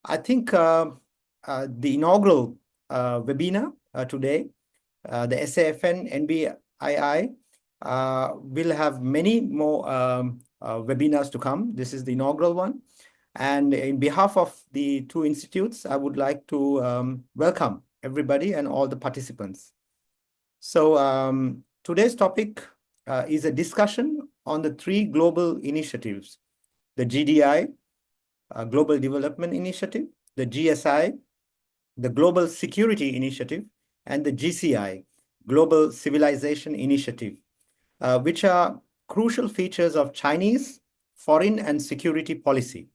I think the inaugural webinar today, the SAFN NBII, will have many more webinars to come. This is the inaugural one. And in behalf of the two institutes, I would like to welcome everybody and all the participants. So today's topic is a discussion on the three global initiatives, the GDI, Global Development Initiative, the GSI, the Global Security Initiative, and the GCI, Global Civilization Initiative, which are crucial features of Chinese foreign and security policy.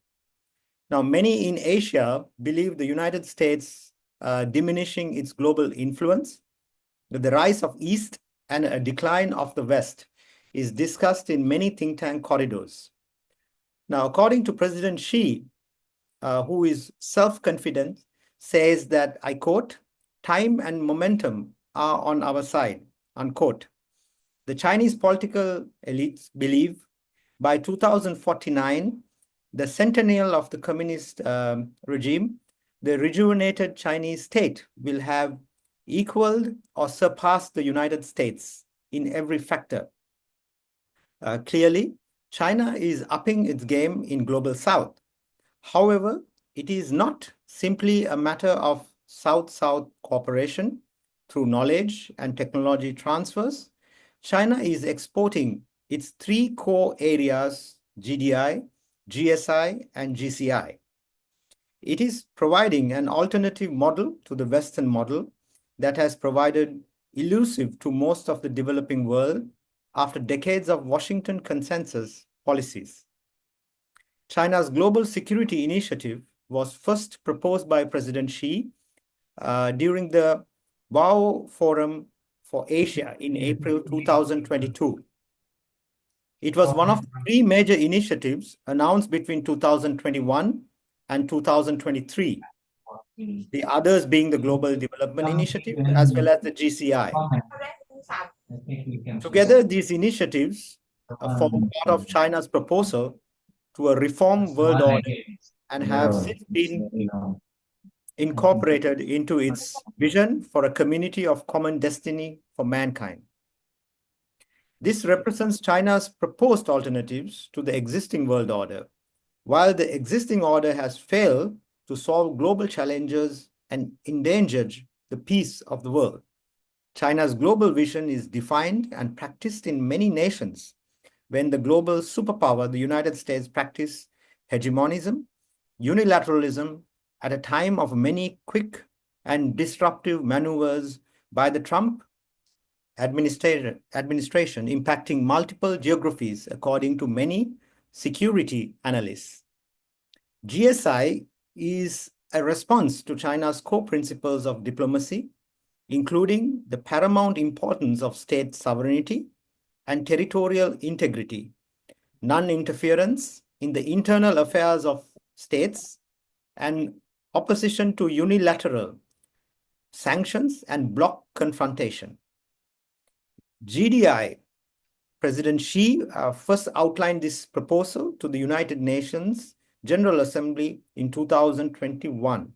Now, many in Asia believe the United States diminishing its global influence, that the rise of East and a decline of the West is discussed in many think tank corridors. Now, according to President Xi, who is self-confident, says that, I quote, "Time and momentum are on our side," unquote. The Chinese political elites believe by 2049, the centennial of the communist regime, the rejuvenated Chinese state will have equaled or surpassed the United States in every factor. Clearly, China is upping its game in Global South. However, it is not simply a matter of South-South cooperation through knowledge and technology transfers. China is exporting its three core areas, GDI, GSI, and GCI. It is providing an alternative model to the Western model that has provided elusive to most of the developing world after decades of Washington consensus policies. China's Global Security Initiative was first proposed by President Xi during the WOW Forum for Asia in April 2022. It was one of the three major initiatives announced between 2021 and 2023, the others being the Global Development Initiative as well as the GCI. Together, these initiatives form part of China's proposal to a reform world order and have since been incorporated into its vision for a community of common destiny for mankind. This represents China's proposed alternatives to the existing world order. While the existing order has failed to solve global challenges and endangered the peace of the world, China's global vision is defined and practiced in many nations. When the global superpower, the United States, practiced hegemonism, unilateralism at a time of many quick and disruptive maneuvers by the Trump administration impacting multiple geographies, according to many security analysts. GSI is a response to China's core principles of diplomacy, including the paramount importance of state sovereignty and territorial integrity, non-interference in the internal affairs of states, and opposition to unilateral sanctions and bloc confrontation. GDI, President Xi first outlined this proposal to the United Nations General Assembly in 2021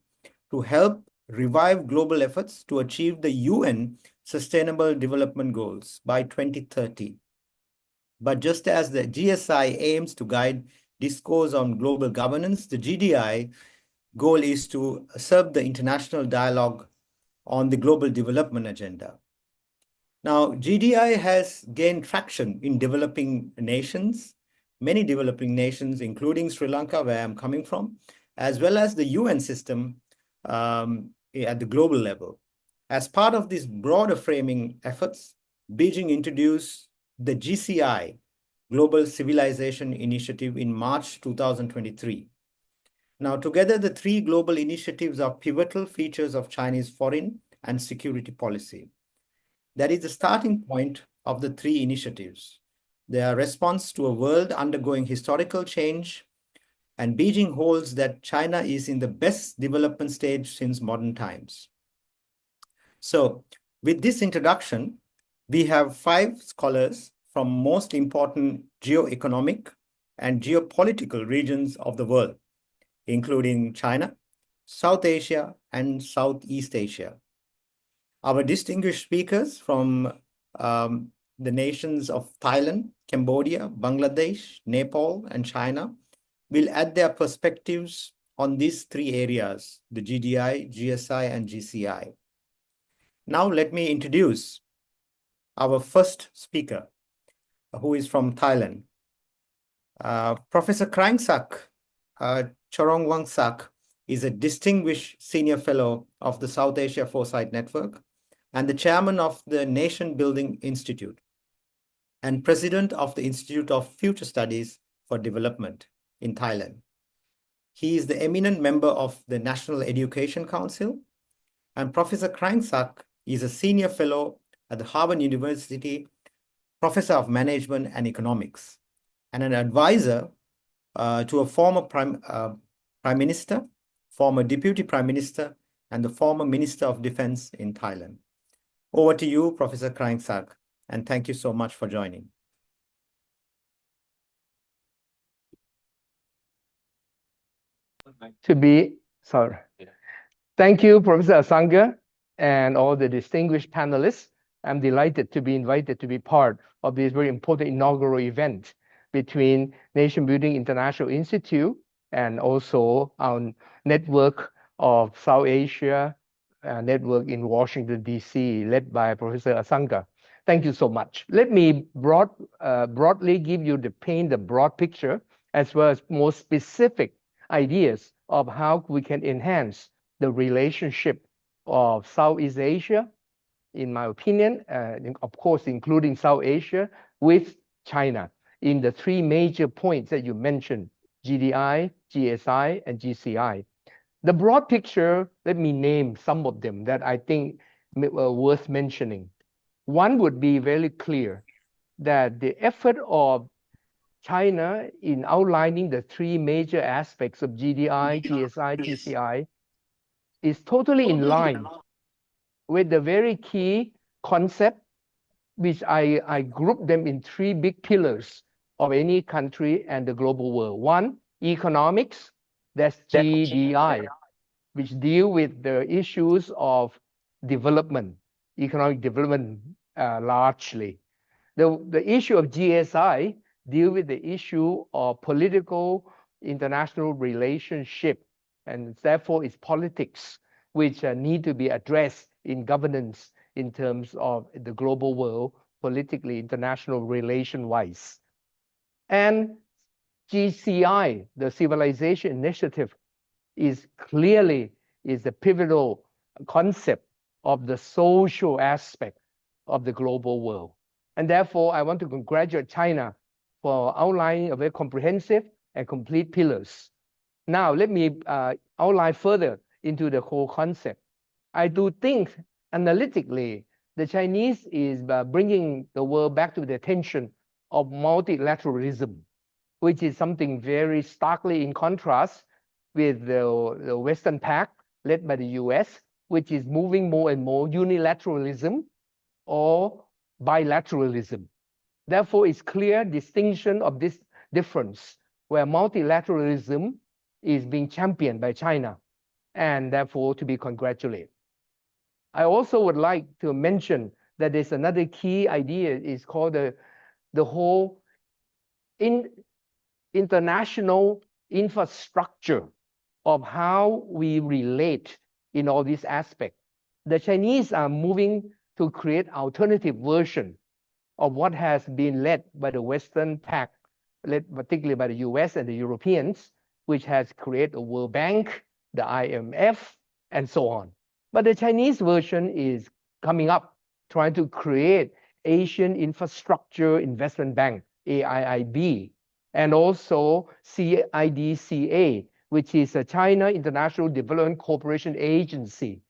to help revive global efforts to achieve the UN Sustainable Development Goals by 2030. But just as the GSI aims to guide discourse on global governance, the GDI goal is to serve the international dialogue on the global development agenda. Now, GDI has gained traction in developing nations, many developing nations, including Sri Lanka, where I'm coming from, as well as the UN system at the global level. As part of these broader framing efforts, Beijing introduced the GCI, Global Civilization Initiative, in March 2023. Now, together, the three global initiatives are pivotal features of Chinese foreign and security policy. That is the starting point of the three initiatives. They are a response to a world undergoing historical change, and Beijing holds that China is in the best development stage since modern times. So, with this introduction, we have 5 scholars from most important geo-economic and geopolitical regions of the world, including China, South Asia, and Southeast Asia. Our distinguished speakers from the nations of Thailand, Cambodia, Bangladesh, Nepal, and China will add their perspectives on these three areas, the GDI, GSI, and GCI. Now let me introduce our first speaker, who is from Thailand. Professor Kriengsak, Chareonwongsak, is a distinguished senior fellow of the South Asia Foresight Network and the chairman of the Nation Building Institute and president of the Institute of Future Studies for Development in Thailand. He is the eminent member of the National Education Council, and Professor Kriengsak is a senior fellow at the Harvard University, professor of management and economics, and an advisor to a former prime minister, former deputy prime minister, and the former minister of defense in Thailand. Over to you, Professor Kriengsak, and thank you so much for joining. Thank you, Professor Asanga, and all the distinguished panelists. I'm delighted to be invited to be part of this very important inaugural event between Nation Building International Institute and also our network of South Asia network in Washington, D.C., led by Professor Asanga. Thank you so much. Let me broadly give you paint the broad picture as well as more specific ideas of how we can enhance the relationship of Southeast Asia, in my opinion, of course, including South Asia, with China in the three major points that you mentioned, GDI, GSI, and GCI. The broad picture, let me name some of them that I think worth mentioning. One would be very clear that the effort of China in outlining the three major aspects of GDI, GSI, GCI is totally in line with the very key concept, which I group them in three big pillars of any country and the global world. One, economics, that's GDI, which deal with the issues of development, economic development largely. The issue of GSI deal with the issue of political international relationship, and therefore it's politics which need to be addressed in governance in terms of the global world, politically, international relation-wise. And GCI, the Civilization Initiative, is clearly the pivotal concept of the social aspect of the global world. And therefore, I want to congratulate China for outlining a very comprehensive and complete pillars. Now, let me outline further into the whole concept. I do think analytically, the Chinese is bringing the world back to the attention of multilateralism, which is something very starkly in contrast with the Western Pact led by the US, which is moving more and more unilateralism or bilateralism. Therefore, it's clear distinction of this difference, where multilateralism is being championed by China, and therefore to be congratulated. I also would like to mention that there's another key idea is called the whole international infrastructure of how we relate in all these aspects. The Chinese are moving to create alternative version of what has been led by the Western Pact, led particularly by the US and the Europeans, which has created a World Bank, the IMF, and so on. But the Chinese version is coming up, trying to create Asian Infrastructure Investment Bank, AIIB, and also CIDCA, which is a China International Development Cooperation Agency,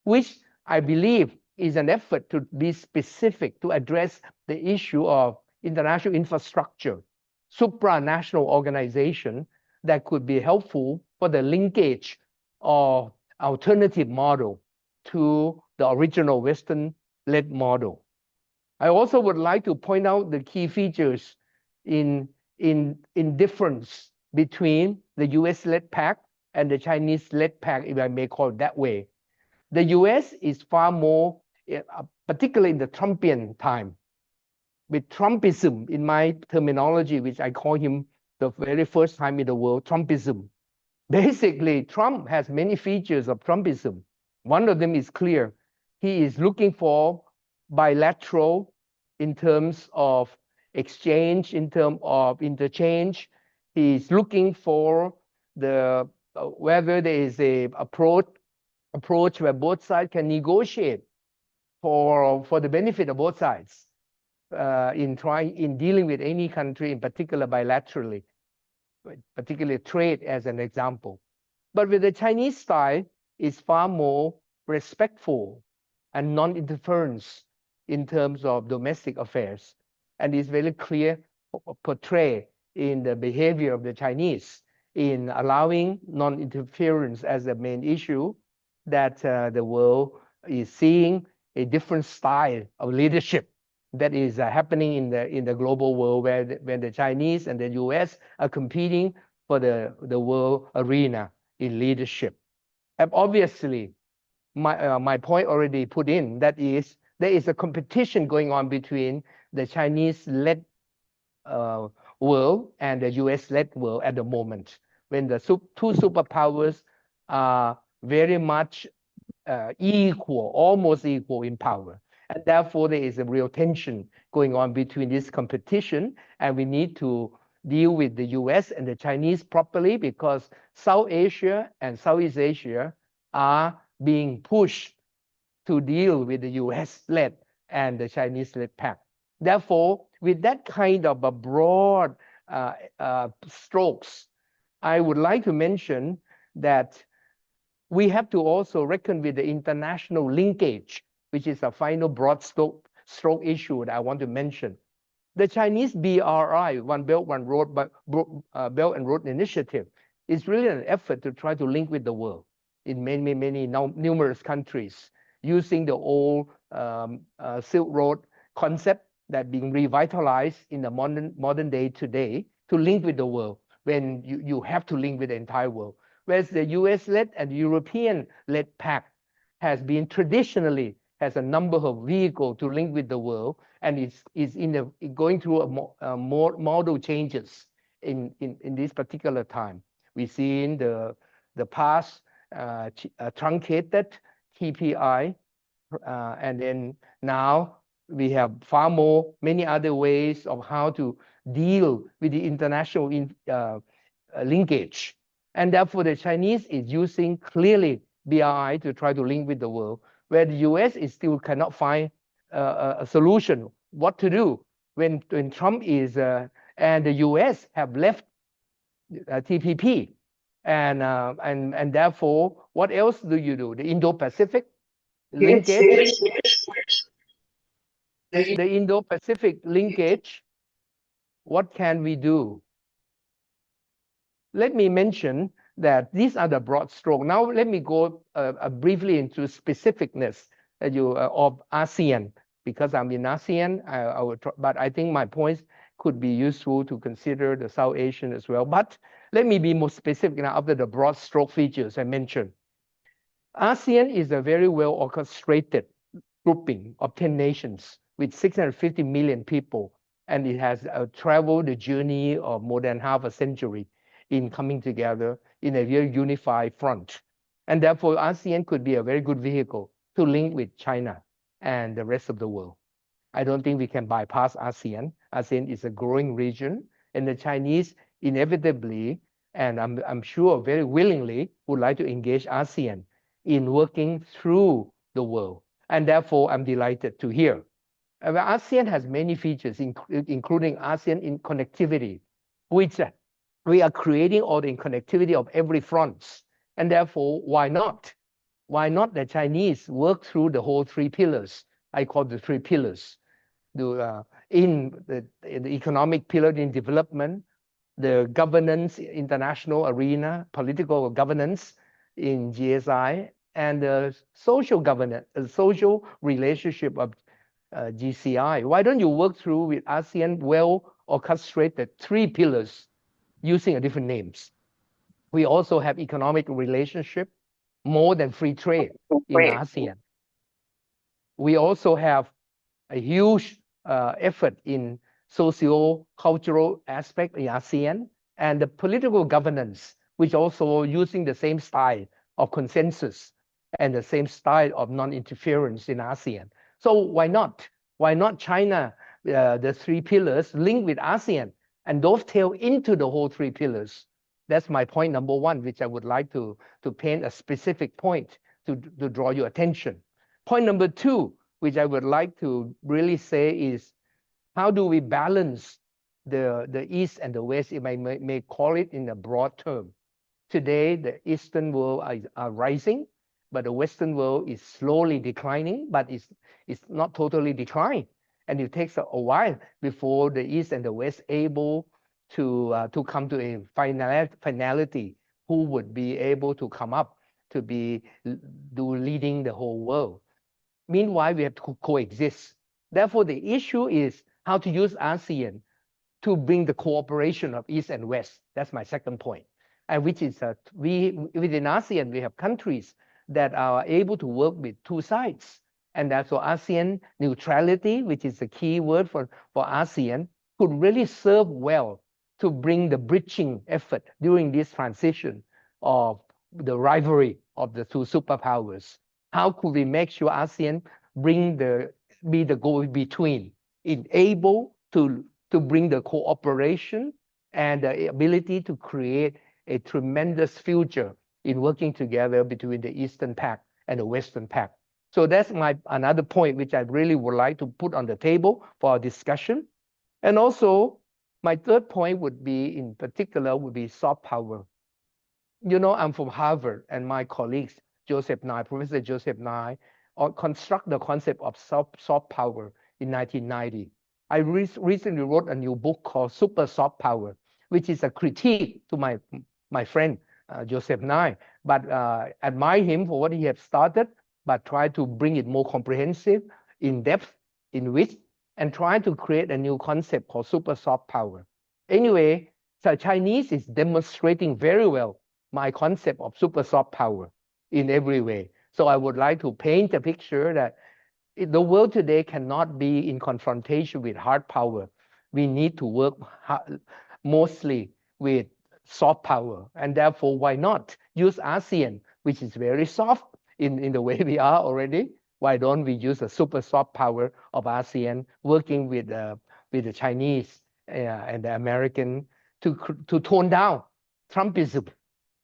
which I believe is an effort to be specific to address the issue of international infrastructure, supranational organization that could be helpful for the linkage of alternative model to the original Western-led model. I also would like to point out the key features in difference between the US-led pact and the Chinese-led pack, if I may call it that way. The US is far more, particularly in the Trumpian time, with Trumpism, in my terminology, which I call him the very first time in the world, Trumpism. Basically, Trump has many features of Trumpism. One of them is clear. He is looking for bilateral in terms of exchange, in terms of interchange. He's looking for the whether there is a approach where both sides can negotiate for the benefit of both sides in dealing with any country, in particular bilaterally, particularly trade as an example. But with the Chinese style, it's far more respectful and non-interference in terms of domestic affairs. And it's very clear portrayed in the behavior of the Chinese in allowing non-interference as the main issue, that the world is seeing a different style of leadership that is happening in the global world, where the Chinese and the US are competing for the world arena in leadership. And obviously, my point already put in, that is, there is a competition going on between the Chinese-led world and the US-led world at the moment, when the two superpowers are very much equal, almost equal in power. And therefore, there is a real tension going on between this competition, and we need to deal with the US and the Chinese properly, because South Asia and Southeast Asia are being pushed to deal with the US-led and the Chinese-led pact. Therefore, with that kind of a broad strokes, I would like to mention that we have to also reckon with the international linkage, which is a final broad stroke issue that I want to mention. The Chinese BRI, One Belt, One Road, Belt and Road Initiative, is really an effort to try to link with the world in many numerous countries, using the old Silk Road concept that being revitalized in the modern day today to link with the world, when you have to link with the entire world. Whereas the US-led and European-led pact has been traditionally has a number of vehicles to link with the world, and is going through a more model changes in this particular time. We've seen the past truncated TPI, and then now we have many other ways of how to deal with the international linkage. And therefore, the Chinese is using clearly BRI to try to link with the world, where the US is still cannot find a solution, what to do when Trump is, and the US have left TPP. And therefore, what else do you do? The Indo-Pacific linkage, the Indo-Pacific linkage, what can we do? Let me mention that these are the broad strokes. Now let me go briefly into specificness of ASEAN, because I'm in ASEAN, but I think my points could be useful to consider the South Asian as well. But let me be more specific now after the broad stroke features I mentioned. ASEAN is a very well orchestrated grouping of 10 nations with 650 million people, and it has traveled the journey of more than half a century in coming together in a very unified front. And therefore, ASEAN could be a very good vehicle to link with China and the rest of the world. I don't think we can bypass ASEAN. ASEAN is a growing region, and the Chinese inevitably, and I'm sure very willingly, would like to engage ASEAN in working through the world. And therefore, I'm delighted to hear. ASEAN has many features, including ASEAN in connectivity, which we are creating all the connectivity of every front. And therefore, why not? Why not the Chinese work through the whole three pillars? I call the three pillars. In the economic pillar in development, the governance, international arena, political governance in GSI, and the social governance, social relationship of GCI. Why don't you work through with ASEAN well orchestrated three pillars using different names? We also have economic relationship more than free trade in ASEAN. We also have a huge effort in socio-cultural aspect in ASEAN, and the political governance, which also using the same style of consensus and the same style of non-interference in ASEAN. So why not? Why not China, the three pillars link with ASEAN and dovetail into the whole three pillars? That's my point number one, which I would like to paint a specific point to draw your attention. Point number two, which I would like to really say is, how do we balance the East and the West, if I may call it in a broad term? Today, the Eastern world are rising, but the Western world is slowly declining, but it's not totally declined. And it takes a while before the East and the West able to come to a finality who would be able to come up to be leading the whole world. Meanwhile, we have to coexist. Therefore, the issue is how to use ASEAN to bring the cooperation of East and West. That's my second point. And which is within ASEAN, we have countries that are able to work with two sides. And that's why ASEAN neutrality, which is the key word for ASEAN, could really serve well to bring the bridging effort during this transition of the rivalry of the two superpowers. How could we make sure ASEAN be the go-between, able to bring the cooperation and the ability to create a tremendous future in working together between the Eastern Pact and the Western Pact? So that's another point which I really would like to put on the table for our discussion. And also, my third point would be, in particular, would be soft power. You know, I'm from Harvard, and my colleagues, Professor Joseph Nye, construct the concept of soft power in 1990. I recently wrote a new book called Super Soft Power, which is a critique to my friend Joseph Nye, but admire him for what he has started, but try to bring it more comprehensive, in depth, in width, and try to create a new concept called super soft power. Anyway, the Chinese is demonstrating very well my concept of super soft power in every way. So I would like to paint a picture that the world today cannot be in confrontation with hard power. We need to work mostly with soft power. And therefore, why not use ASEAN, which is very soft in the way we are already? Why don't we use the super soft power of ASEAN, working with the Chinese and the American to tone down Trumpism,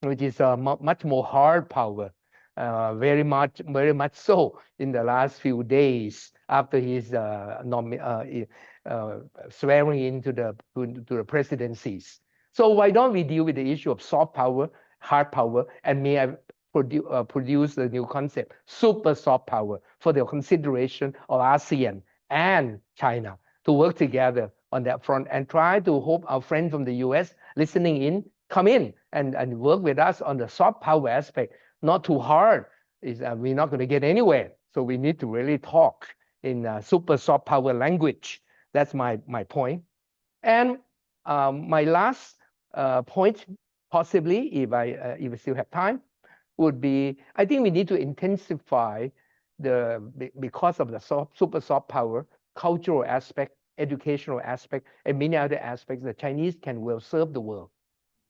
which is a much more hard power, very much so in the last few days after his swearing into the presidencies. So why don't we deal with the issue of soft power, hard power, and may I produce the new concept, super soft power, for the consideration of ASEAN and China to work together on that front, and try to hope our friends from the US listening in come in and work with us on the soft power aspect. Not too hard, we're not going to get anywhere. So we need to really talk in super soft power language. That's my point. And my last point, possibly, if I still have time, would be, I think we need to intensify because of the super soft power, cultural aspect, educational aspect, and many other aspects. The Chinese can well serve the world.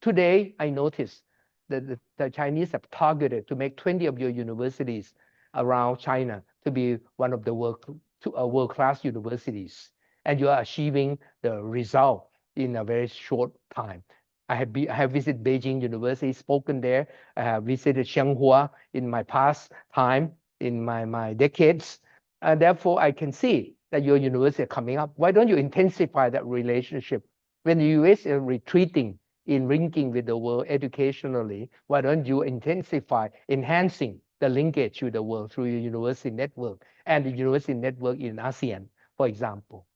Today, I noticed that the Chinese have targeted to make 20 of your universities around China to be one of the world-class universities. And you are achieving the result in a very short time. I have visited Beijing University, spoken there. I have visited Tsinghua in my past time, in my decades. And therefore, I can see that your university are coming up. Why don't you intensify that relationship? When the US is retreating in linking with the world educationally, why don't you intensify enhancing the linkage with the world through your university network and the university network in ASEAN, for example?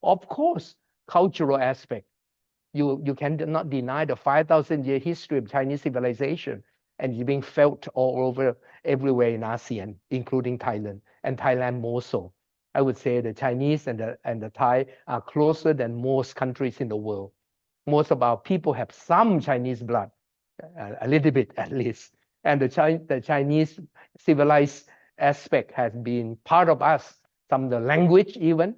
Of course, cultural aspect. You cannot deny the 5,000-year history of Chinese civilization, and it's being felt all over, everywhere in ASEAN, including Thailand, and Thailand more so. I would say the Chinese and the Thai are closer than most countries in the world. Most of our people have some Chinese blood, a little bit at least. And the Chinese civilized aspect has been part of us, some of the language even,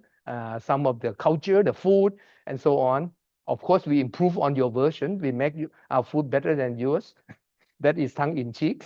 some of the culture, the food, and so on. Of course, we improve on your version. We make our food better than yours. That is tongue in cheek.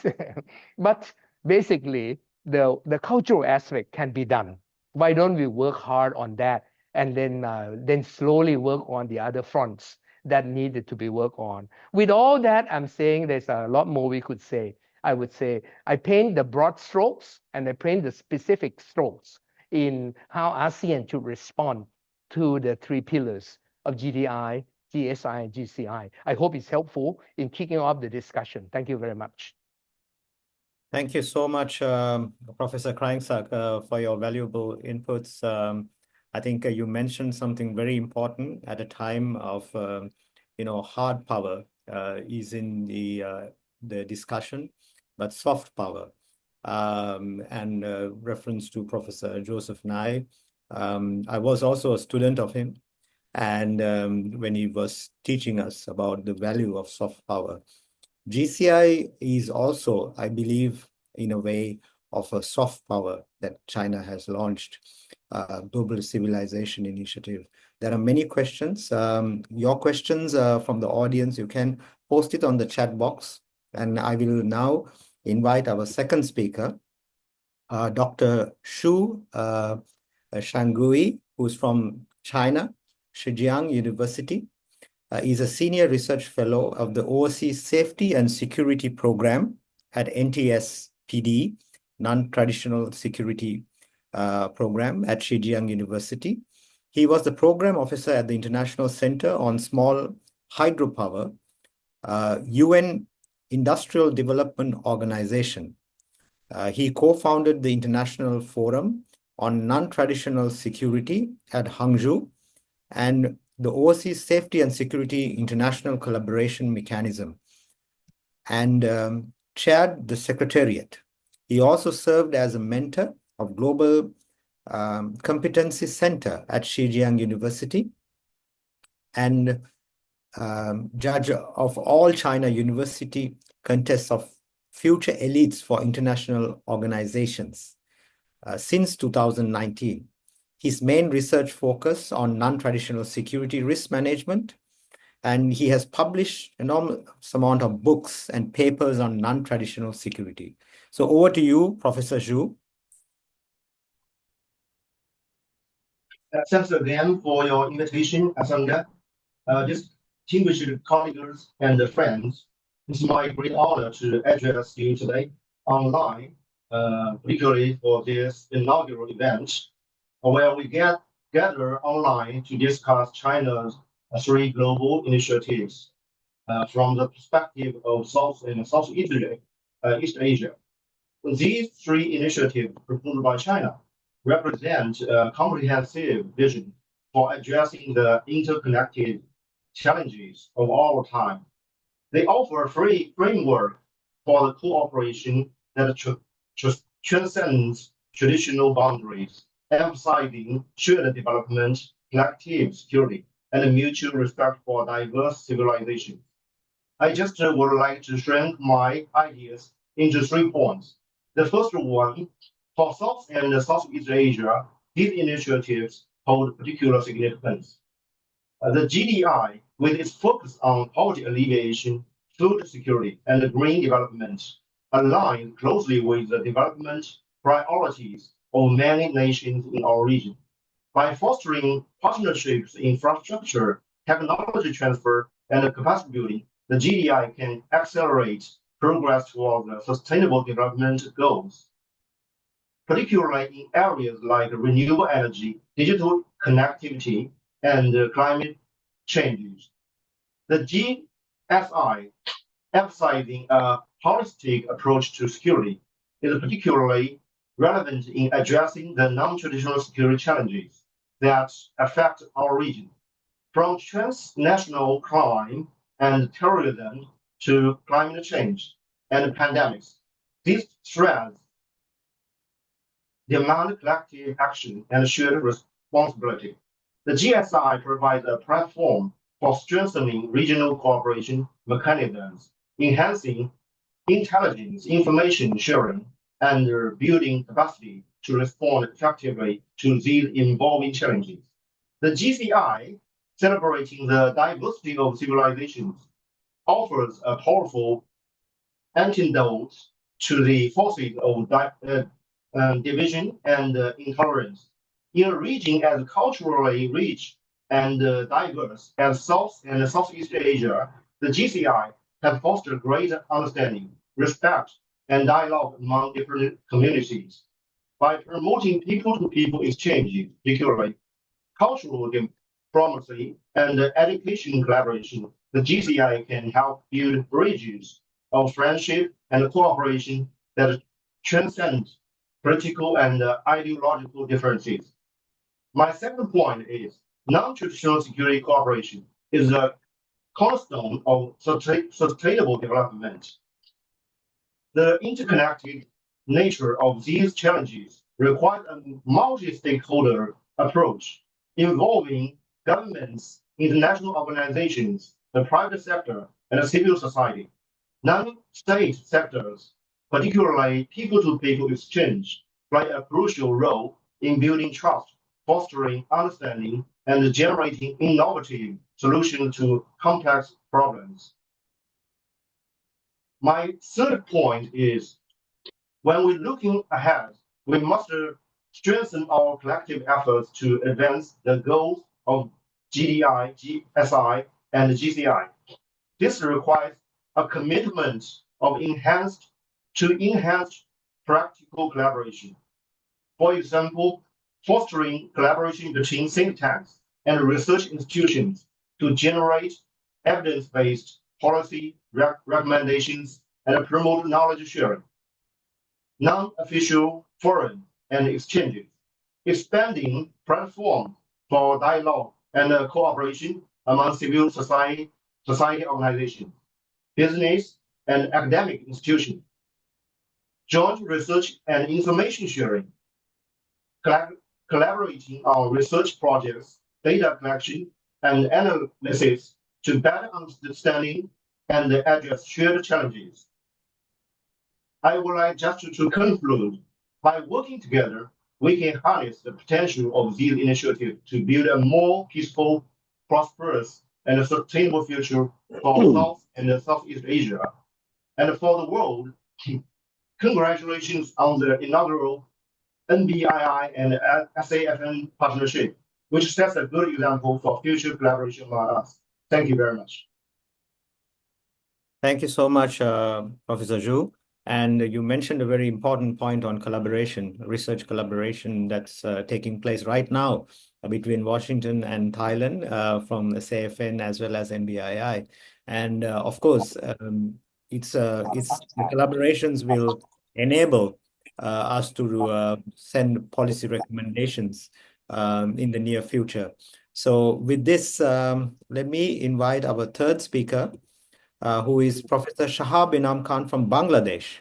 But basically, the cultural aspect can be done. Why don't we work hard on that and then slowly work on the other fronts that needed to be worked on? With all that, I'm saying there's a lot more we could say. I would say I paint the broad strokes and I paint the specific strokes in how ASEAN should respond to the three pillars of GDI, GSI, and GCI. I hope it's helpful in kicking off the discussion. Thank you very much. Thank you so much, Professor Kriengsak, for your valuable inputs. I think you mentioned something very important at a time of, hard power is in the discussion, but soft power. And reference to Professor Joseph Nye. I was also a student of him. And when he was teaching us about the value of soft power, GCI is also, I believe, in a way of a soft power that China has launched, Global Civilization Initiative. There are many questions. Your questions from the audience, you can post it on the chat box. And I will now invite our second speaker, Dr. Xu Shangui, who's from China, Zhejiang University. Is a senior research fellow of the Overseas Safety and Security Program at NTSPD, Non-Traditional Security Program at Zhejiang University. He was the program officer at the International Center on Small Hydropower, UN Industrial Development Organization. He co-founded the International Forum on Non-Traditional Security at Hangzhou and the Overseas Safety and Security International Collaboration Mechanism, and chaired the Secretariat. He also served as a mentor of Global Competency Center at Zhejiang University and judge of all China University contests of future elites for international organizations since 2019. His main research focus on non-traditional security risk management, and he has published enormous amount of books and papers on non-traditional security. So over to you, Professor Xu. Thanks again for your invitation, Asanga. Distinguished colleagues and friends, it's my great honor to address you today online, particularly for this inaugural event, where we gather online to discuss China's three global initiatives from the perspective of South and Southeast East Asia. These three initiatives proposed by China represent a comprehensive vision for addressing the interconnected challenges of our time. They offer a framework for the cooperation that transcends traditional boundaries, emphasizing shared development, collective security, and mutual respect for diverse civilizations. I just would like to shrink my ideas into 3 points. The first one, for South and Southeast Asia, these initiatives hold particular significance. The GDI, with its focus on poverty alleviation, food security, and green development, aligns closely with the development priorities of many nations in our region. By fostering partnerships in infrastructure, technology transfer, and capacity building, the GDI can accelerate progress toward the sustainable development goals, particularly in areas like renewable energy, digital connectivity, and climate change. The GSI, emphasizing a holistic approach to security, is particularly relevant in addressing the non-traditional security challenges that affect our region, from transnational crime and terrorism to climate change and pandemics. These threats demand collective action and shared responsibility. The GSI provides a platform for strengthening regional cooperation mechanisms enhancing intelligence, information sharing, and building capacity to respond effectively to these evolving challenges. The GCI, celebrating the diversity of civilizations, offers a powerful antidote to the forces of division and intolerance. In a region as culturally rich and diverse as South and Southeast Asia, the GCI has fostered greater understanding, respect, and dialogue among different communities. By promoting people-to-people exchanges, particularly cultural diplomacy and education collaboration, the GCI can help build bridges of friendship and cooperation that transcend political and ideological differences. My second point is non-traditional security cooperation is a cornerstone of sustainable development. The interconnected nature of these challenges requires a multi-stakeholder approach involving governments, international organizations, the private sector, and civil society. Non-state sectors, particularly people-to-people exchange, play a crucial role in building trust, fostering understanding, and generating innovative solutions to complex problems. My third point is when we're looking ahead, we must strengthen our collective efforts to advance the goals of GDI, GSI, and GCI. This requires a commitment of enhanced practical collaboration. For example, fostering collaboration between think tanks and research institutions to generate evidence-based policy recommendations and promote knowledge sharing. Non-official forum and exchanges, expanding platform for dialogue and cooperation among civil society organizations, business, and academic institutions, joint research and information sharing, collaborating on research projects, data collection, and analysis to better understanding and address shared challenges. I would like just to conclude, by working together, we can harness the potential of these initiatives to build a more peaceful, prosperous, and sustainable future for South and Southeast Asia and for the world. Congratulations on the inaugural NBII and SAFN partnership, which sets a good example for future collaboration among us. Thank you very much. Thank you so much, Professor Zhu. And you mentioned a very important point on collaboration, research collaboration that's taking place right now between Washington and Thailand from the SAFN as well as NBII. And of course, the collaborations will enable us to send policy recommendations in the near future. So with this, let me invite our third speaker, who is Professor Shahab Inam Khan from Bangladesh.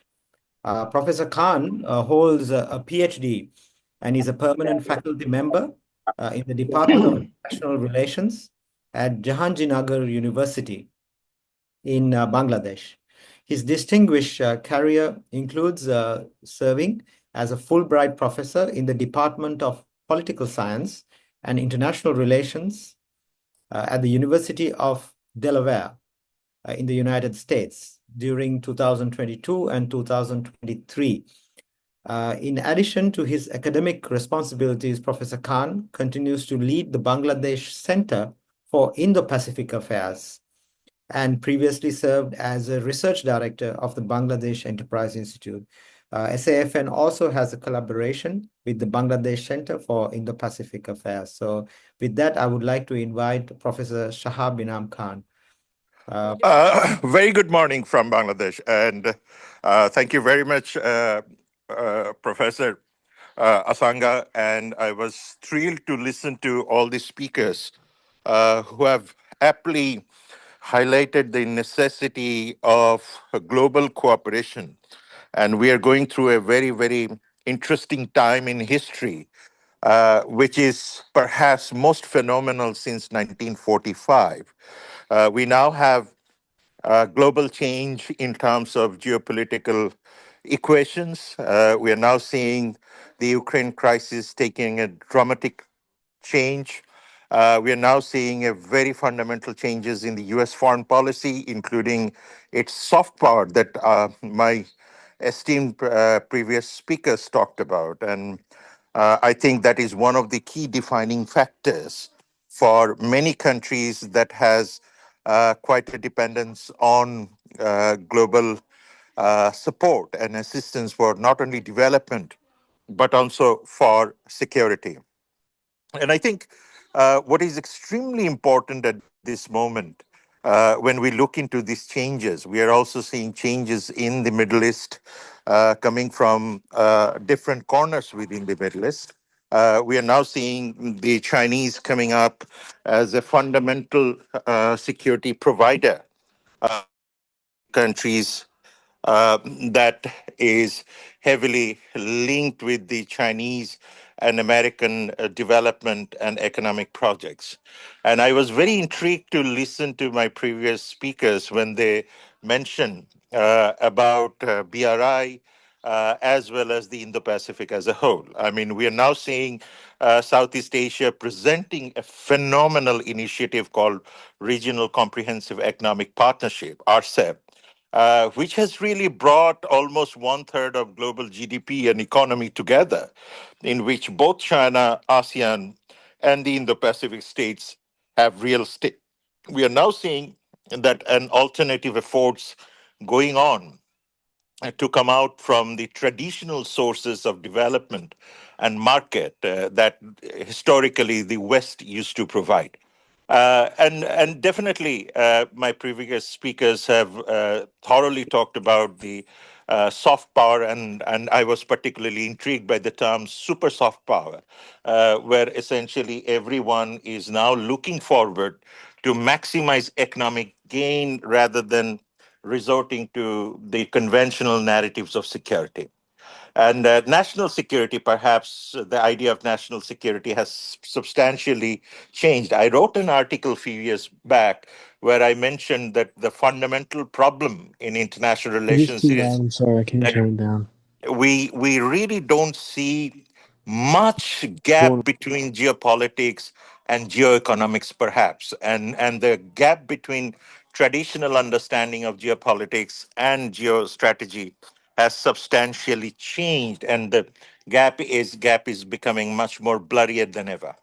Professor Khan holds a PhD and is a permanent faculty member in the Department of International Relations at Jahangirnagar University in Bangladesh. His distinguished career includes serving as a Fulbright professor in the Department of Political Science and International Relations at the University of Delaware in the United States during 2022 and 2023. In addition to his academic responsibilities, Professor Khan continues to lead the Bangladesh Center for Indo-Pacific Affairs and previously served as a research director of the Bangladesh Enterprise Institute. SAFN also has a collaboration with the Bangladesh Center for Indo-Pacific Affairs. So with that, I would like to invite Professor Shahab Inam Khan. Very good morning from Bangladesh, and thank you very much, Professor Asanga. And I was thrilled to listen to all the speakers who have aptly highlighted the necessity of global cooperation. And we are going through a very, very interesting time in history, which is perhaps most phenomenal since 1945. We now have global change in terms of geopolitical equations. We are now seeing the Ukraine crisis taking a dramatic change. We are now seeing a very fundamental changes in the U.S. foreign policy, including its soft power that my esteemed previous speakers talked about. And I think that is one of the key defining factors for many countries that has quite a dependence on global support and assistance for not only development, but also for security. And I think what is extremely important at this moment, when we look into these changes, we are also seeing changes in the Middle East coming from different corners within the Middle East. We are now seeing the Chinese coming up as a fundamental security provider countries that is heavily linked with the Chinese and American development and economic projects. And I was very intrigued to listen to my previous speakers when they mentioned about BRI. As well as the Indo-Pacific as a whole. I mean, we are now seeing Southeast Asia presenting a phenomenal initiative called Regional Comprehensive Economic Partnership, RCEP, which has really brought almost one third of global GDP and economy together, in which both China, ASEAN, and the Indo Pacific states have real stake. We are now seeing that an alternative efforts going on to come out from the traditional sources of development and market that historically the West used to provide. And definitely, my previous speakers have thoroughly talked about the soft power, and I was particularly intrigued by the term super soft power, where essentially everyone is now looking forward to maximize economic gain rather than resorting to the conventional narratives of security. And national security, perhaps the idea of national security has substantially changed. I wrote an article a few years back where I mentioned that the fundamental problem in international It is relations too is loud. I'm sorry. I can't that turn it down. we really don't see much Going. gap between geopolitics and geoeconomics, perhaps, and the gap between traditional understanding of geopolitics and geostrategy has substantially changed, and the gap is becoming much more blurrier than ever.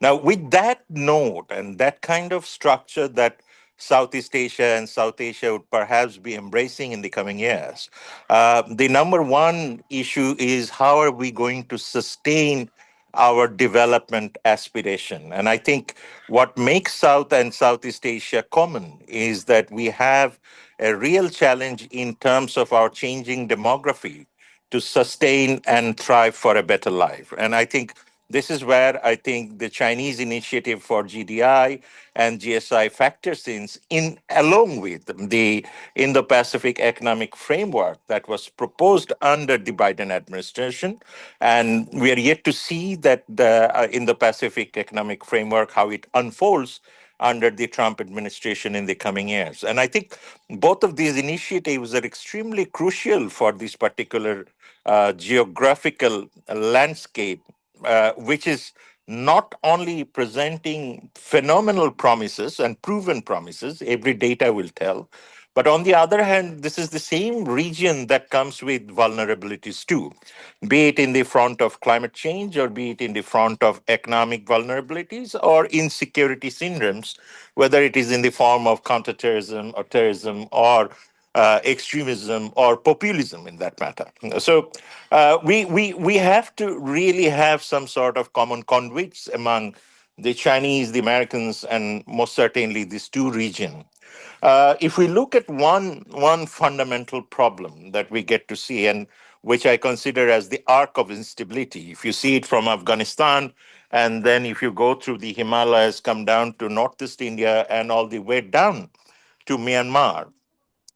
Now, with that note and that kind of structure that Southeast Asia and South Asia would perhaps be embracing in the coming years, the number one issue is how are we going to sustain our development aspiration? And I think what makes South and Southeast Asia common is that we have a real challenge in terms of our changing demography to sustain and thrive for a better life. And I think this is where I think the Chinese initiative for GDI and GSI factors in along with the Indo-Pacific economic framework that was proposed under the Biden administration. And we are yet to see that the Indo-Pacific economic framework, how it unfolds under the Trump administration in the coming years. And I think both of these initiatives are extremely crucial for this particular geographical landscape, which is not only presenting phenomenal promises and proven promises, every data will tell, but on the other hand, this is the same region that comes with vulnerabilities too, be it in the front of climate change or be it in the front of economic vulnerabilities or insecurity syndromes, whether it is in the form of counterterrorism or terrorism or extremism or populism in that matter. So we have to really have some sort of common conduits among the Chinese, the Americans, and most certainly these two regions. If we look at one fundamental problem that we get to see, and which I consider as the arc of instability, if you see it from Afghanistan, and then if you go through the Himalayas, come down to Northeast India, and all the way down to Myanmar,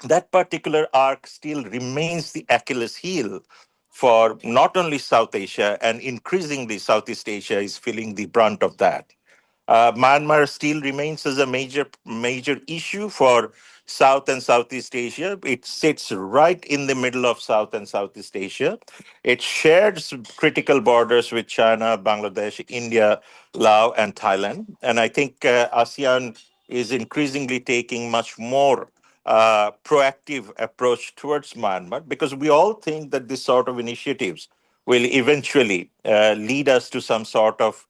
that particular arc still remains the Achilles heel for not only South Asia, and increasingly Southeast Asia is feeling the brunt of that. Myanmar still remains as a major issue for South and Southeast Asia. It sits right in the middle of South and Southeast Asia. It shares critical borders with China, Bangladesh, India, Laos, and Thailand. And I think ASEAN is increasingly taking much more proactive approach towards Myanmar, because we all think that this sort of initiatives will eventually lead us to some sort of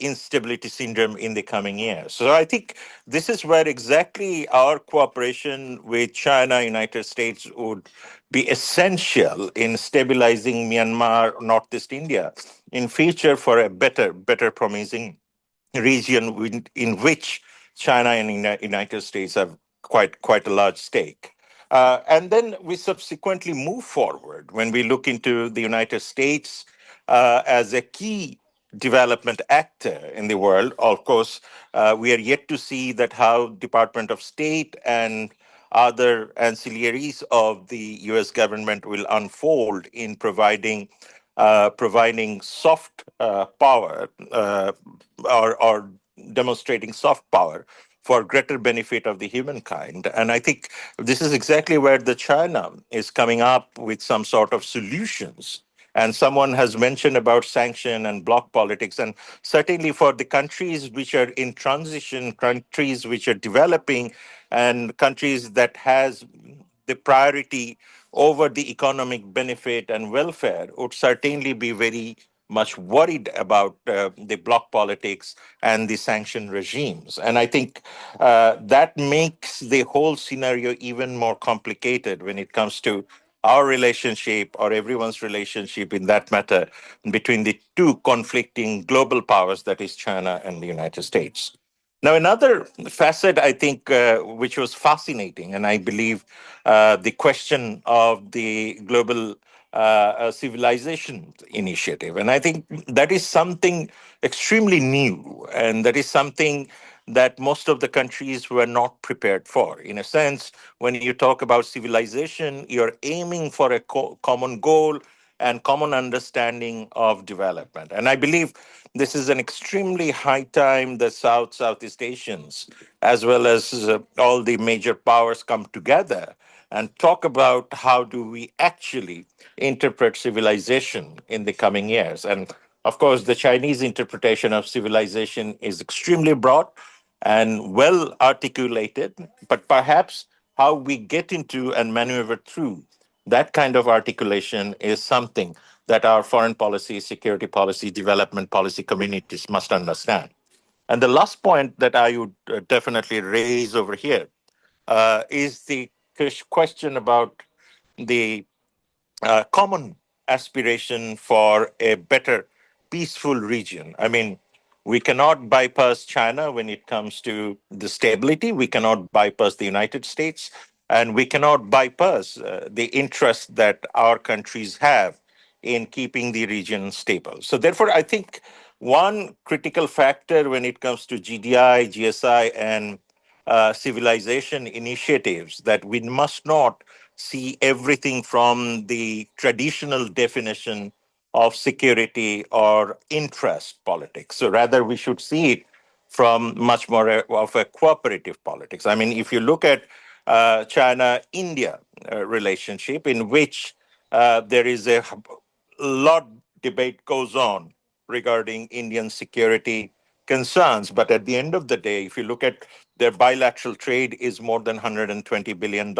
instability syndrome in the coming years. So I think this is where exactly our cooperation with China, United States would be essential in stabilizing Myanmar, Northeast India in future for a better promising region in which China and United States have quite a large stake. And then we subsequently move forward when we look into the United States as a key development actor in the world. Of course, we are yet to see that how Department of State and other ancillaries of the U.S. government will unfold in providing soft power or demonstrating soft power for greater benefit of the humankind. And I think this is exactly where the China is coming up with some sort of solutions. And someone has mentioned about sanction and bloc politics. And certainly for the countries which are in transition, countries which are developing, and countries that has the priority over the economic benefit and welfare would certainly be very much worried about the bloc politics and the sanction regimes. And I think that makes the whole scenario even more complicated when it comes to our relationship or everyone's relationship in that matter between the two conflicting global powers, that is China and the United States. Now, another facet, I think, which was fascinating, and I believe the question of the global civilization initiative. And I think that is something extremely new, and that is something that most of the countries were not prepared for. In a sense, when you talk about civilization, you're aiming for a common goal and common understanding of development. And I believe this is an extremely high time that Southeast Asians, as well as all the major powers, come together and talk about how do we actually interpret civilization in the coming years. And of course, the Chinese interpretation of civilization is extremely broad and well articulated, but perhaps how we get into and maneuver through that kind of articulation is something that our foreign policy, security policy, development policy communities must understand. And the last point that I would definitely raise over here is the question about the common aspiration for a better, peaceful region. I mean, we cannot bypass China when it comes to the stability. We cannot bypass the United States. And we cannot bypass the interest that our countries have in keeping the region stable. So, therefore, I think one critical factor when it comes to GDI, GSI, and civilization initiatives that we must not see everything from the traditional definition of security or interest politics. So rather, we should see it from much more of a cooperative politics. I mean, if you look at China-India relationship, in which there is a lot debate goes on regarding Indian security concerns. But at the end of the day, if you look at their bilateral trade is more than $120 billion,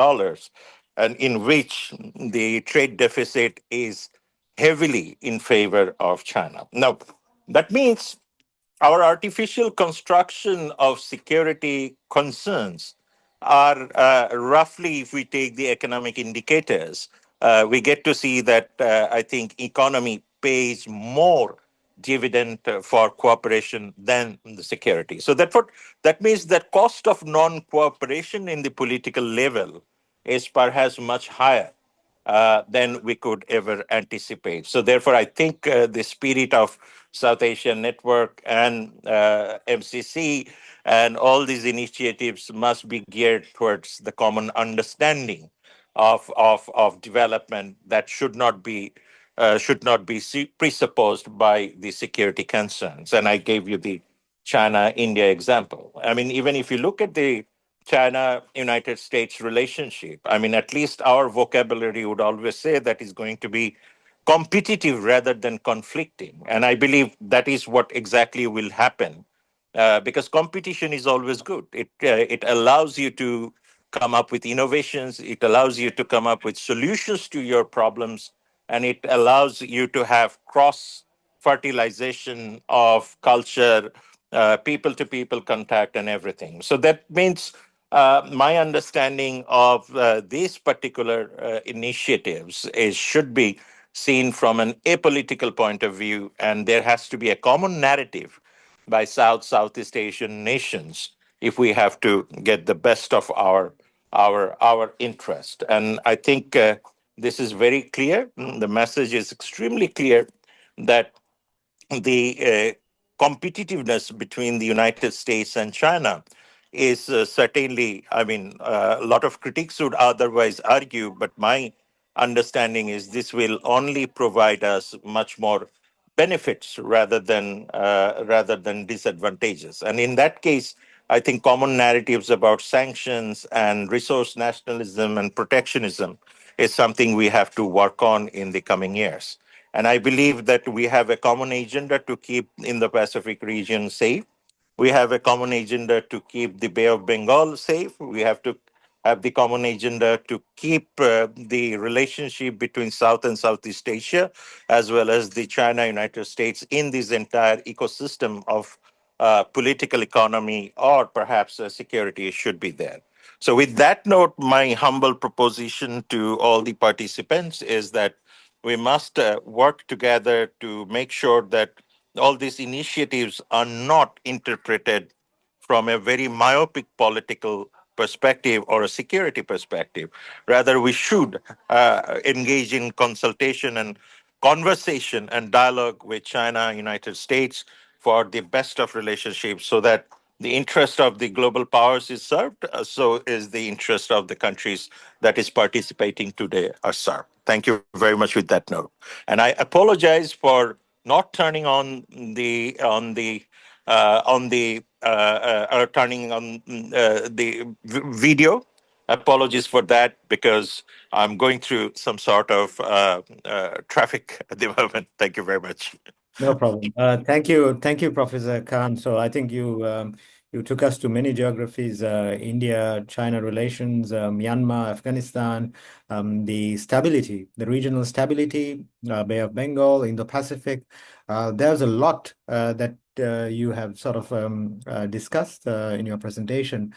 and in which the trade deficit is heavily in favor of China. Now, that means our artificial construction of security concerns are roughly, if we take the economic indicators, we get to see that I think economy pays more dividend for cooperation than the security. So that means that cost of non-cooperation in the political level is perhaps much higher than we could ever anticipate. So, therefore, I think the spirit of South Asian Network and MCC and all these initiatives must be geared towards the common understanding of development that should not be presupposed by the security concerns. And I gave you the China India example. I mean, even if you look at the China-United States relationship. I mean, at least our vocabulary would always say that is going to be competitive rather than conflicting. And I believe that is what exactly will happen because competition is always good. It allows you to come up with innovations, it allows you to come up with solutions to your problems, and it allows you to have cross fertilization of culture, people to people contact, and everything. So that means my understanding of these particular initiatives is should be seen from an apolitical point of view, and there has to be a common narrative by Southeast Asian nations if we have to get the best of our interest. And I think this is very clear. The message is extremely clear that the competitiveness between the United States and China is certainly, I mean, a lot of critics would otherwise argue, but my understanding is this will only provide us much more benefits rather than disadvantages. And in that case, I think common narratives about sanctions and resource nationalism and protectionism is something we have to work on in the coming years. And I believe that we have a common agenda to keep in the Pacific region safe. We have a common agenda to keep the Bay of Bengal safe. We have to have the common agenda to keep the relationship between South and Southeast Asia, as well as the China United States in this entire ecosystem of political economy or perhaps security should be there. So, with that note, my humble proposition to all the participants is that we must work together to make sure that all these initiatives are not interpreted from a very myopic political perspective or a security perspective. Rather, we should engage in consultation and conversation and dialogue with China, United States for the best of relationships so that the interest of the global powers is served, so is the interest of the countries that is participating today are served. Thank you very much with that note. And I apologize for not turning turning on the video. Apologies for that because I'm going through some sort of traffic at the moment. Thank you very much. No problem. Thank you, Professor Khan. So I think you took us to many geographies: India-China relations, Myanmar, Afghanistan, the stability, the regional stability, Bay of Bengal, Indo-Pacific. There's a lot that you have sort of discussed in your presentation.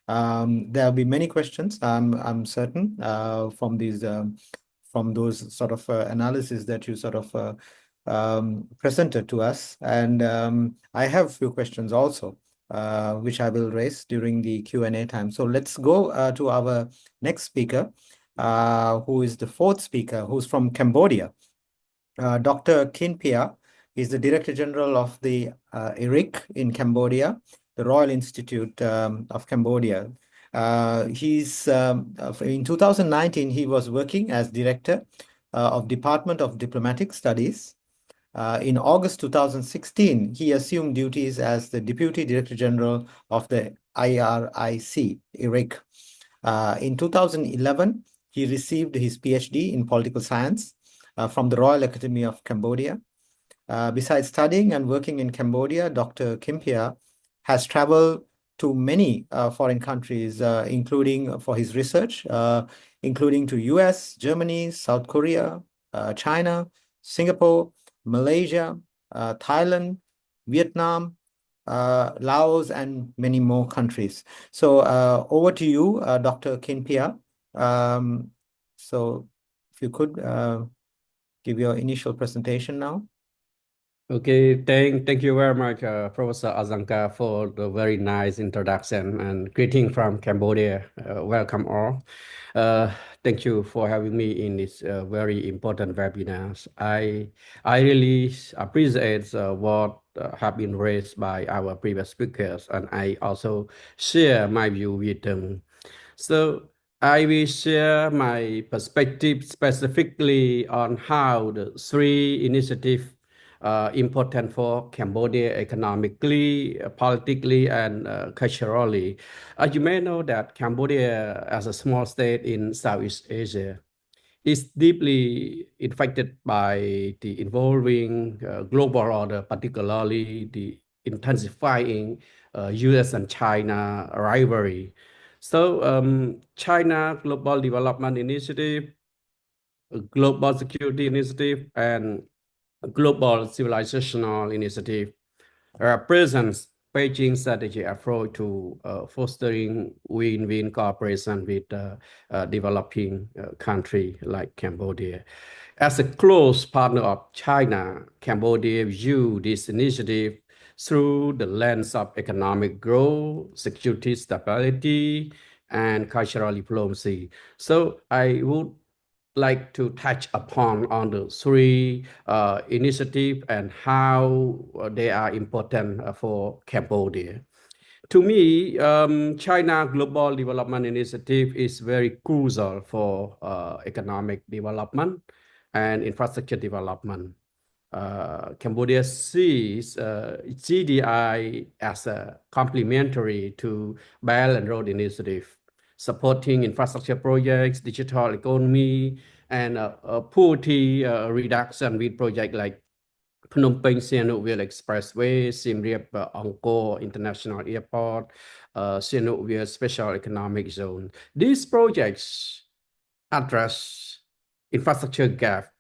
There'll be many questions. I'm certain from those sort of analysis that you sort of presented to us. And I have a few questions also, which I will raise during the Q&A time. So let's go to our next speaker, who is the fourth speaker, who's from Cambodia. Dr. Kin Pia is the Director General of the IRIC in Cambodia, the Royal Institute of Cambodia. He's in 2019, he was working as Director of Department of Diplomatic Studies. In August 2016, he assumed duties as the Deputy Director General of the IRIC. In 2011, he received his PhD in political science from the Royal Academy of Cambodia. Besides studying and working in Cambodia, Dr. Kimpia has traveled to many foreign countries, including for his research, including to US, Germany, South Korea, China, Singapore, Malaysia, Thailand, Vietnam, Laos, and many more countries. So over to you, Dr. Kin Pia. So if you could give your initial presentation now. Okay, thank you very much, Professor Azanka, for the very nice introduction and greeting from Cambodia. Welcome all. Thank you for having me in this very important webinar. I really appreciate what have been raised by our previous speakers, and I also share my view with them. So I will share my perspective specifically on how the three initiatives important for Cambodia economically, politically, and culturally. You may know that Cambodia, as a small state in Southeast Asia, is deeply infected by the evolving global order, particularly the intensifying US and China rivalry. So China Global Development Initiative, Global Security Initiative, and Global Civilizational Initiative presents Beijing's strategy approach to fostering win-win cooperation with developing country like Cambodia. As a close partner of China, Cambodia views this initiative through the lens of economic growth, security stability, and cultural diplomacy. So I would like to touch upon on the three initiatives and how they are important for Cambodia. To me, China Global Development Initiative is very crucial for economic development and infrastructure development. Cambodia sees GDI as a complementary to Belt and Road Initiative, supporting infrastructure projects, digital economy, and poverty reduction with projects like Phnom Penh Sihanoukville Expressway, Siem Reap Angkor International Airport, Sihanoukville Special Economic Zone. These projects address infrastructure gap,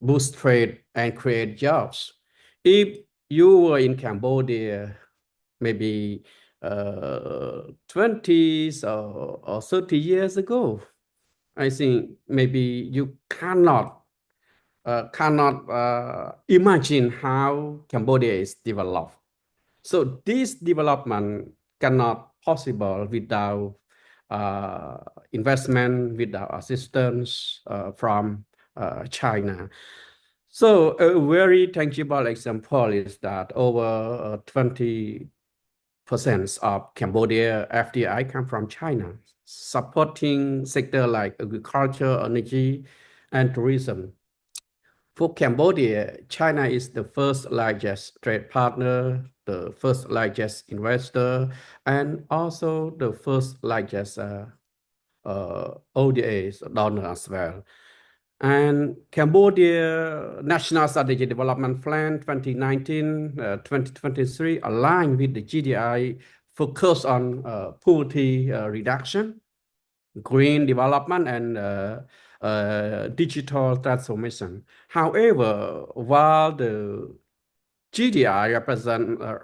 boost trade, and create jobs. If you were in Cambodia, maybe 20 or 30 years ago, I think maybe you cannot imagine how Cambodia is developed. So this development cannot possible without investment, without assistance from China. So a very tangible example is that over 20% of Cambodia FDI come from China, supporting sector like agriculture, energy, and tourism. For Cambodia, China is the first largest trade partner, the first largest investor, and also the first largest ODA donor as well. And Cambodia National Strategic Development Plan 2019-2023 aligned with the GDI, focus on poverty reduction, green development, and digital transformation. However, while the GDI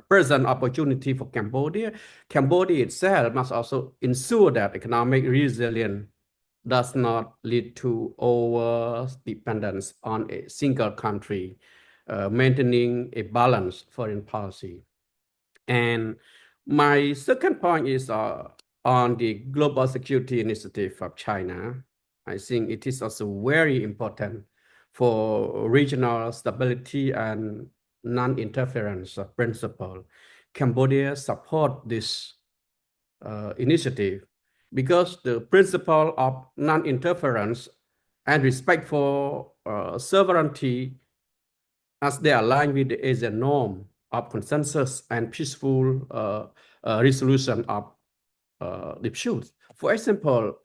present opportunity for Cambodia, Cambodia itself must also ensure that economic resilience does not lead to over dependence on a single country, maintaining a balanced foreign policy. And my second point is on the Global Security Initiative of China. I think it is also very important for regional stability and non-interference principle. Cambodia support this initiative because the principle of non-interference and respect for sovereignty, as they align with the Asian norm of consensus and peaceful resolution of disputes. For example,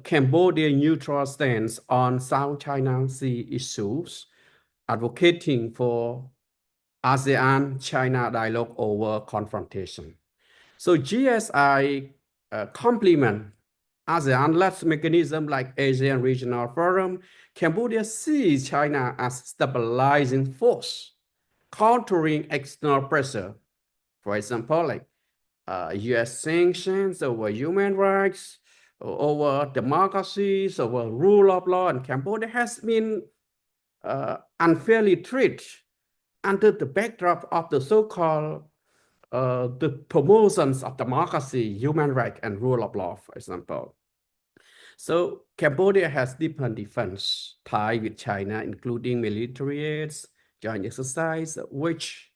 Cambodia neutral stance on South China Sea issues, advocating for ASEAN-China dialogue over confrontation. So GSI complement ASEAN-led mechanism like Asian Regional Forum. Cambodia sees China as stabilizing force, countering external pressure. For example, like US sanctions over human rights, over democracies, over rule of law, and Cambodia has been unfairly treated under the backdrop of the so-called the promotions of democracy, human rights, and rule of law, for example. So Cambodia has deepened defense ties with China, including military aids, joint exercise, which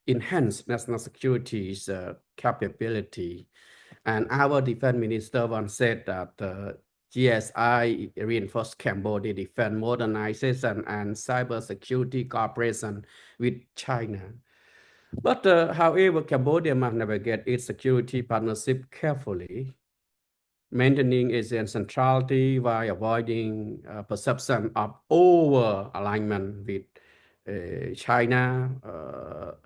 enhance national security's capability. And our defense minister once said that GSI reinforced Cambodia defense modernization and cybersecurity cooperation with China. But however, Cambodia must navigate its security partnership carefully, maintaining ASEAN centrality while avoiding perception of over-alignment with China,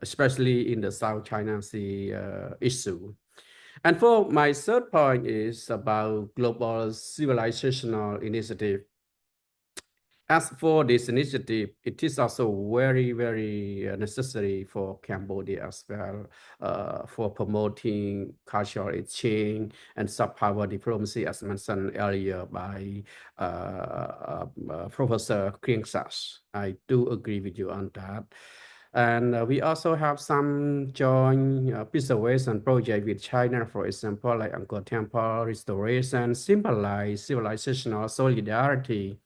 especially in the South China Sea issue. And for my third point is about global civilizational initiative. As for this initiative, it is also very, very necessary for Cambodia as well, for promoting cultural exchange and soft power diplomacy, as mentioned earlier by Professor Kriengsak. I do agree with you on that. And we also have some joint preservation project with China, for example, like Angkor Temple restoration, symbolize civilizational solidarity.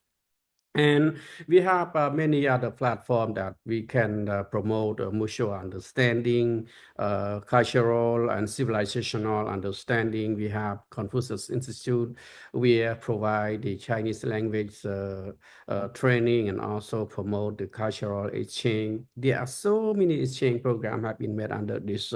And we have many other platforms that we can promote mutual understanding, cultural and civilizational understanding. We have Confucius Institute. We provide the Chinese language training and also promote the cultural exchange. There are so many exchange programs have been made under this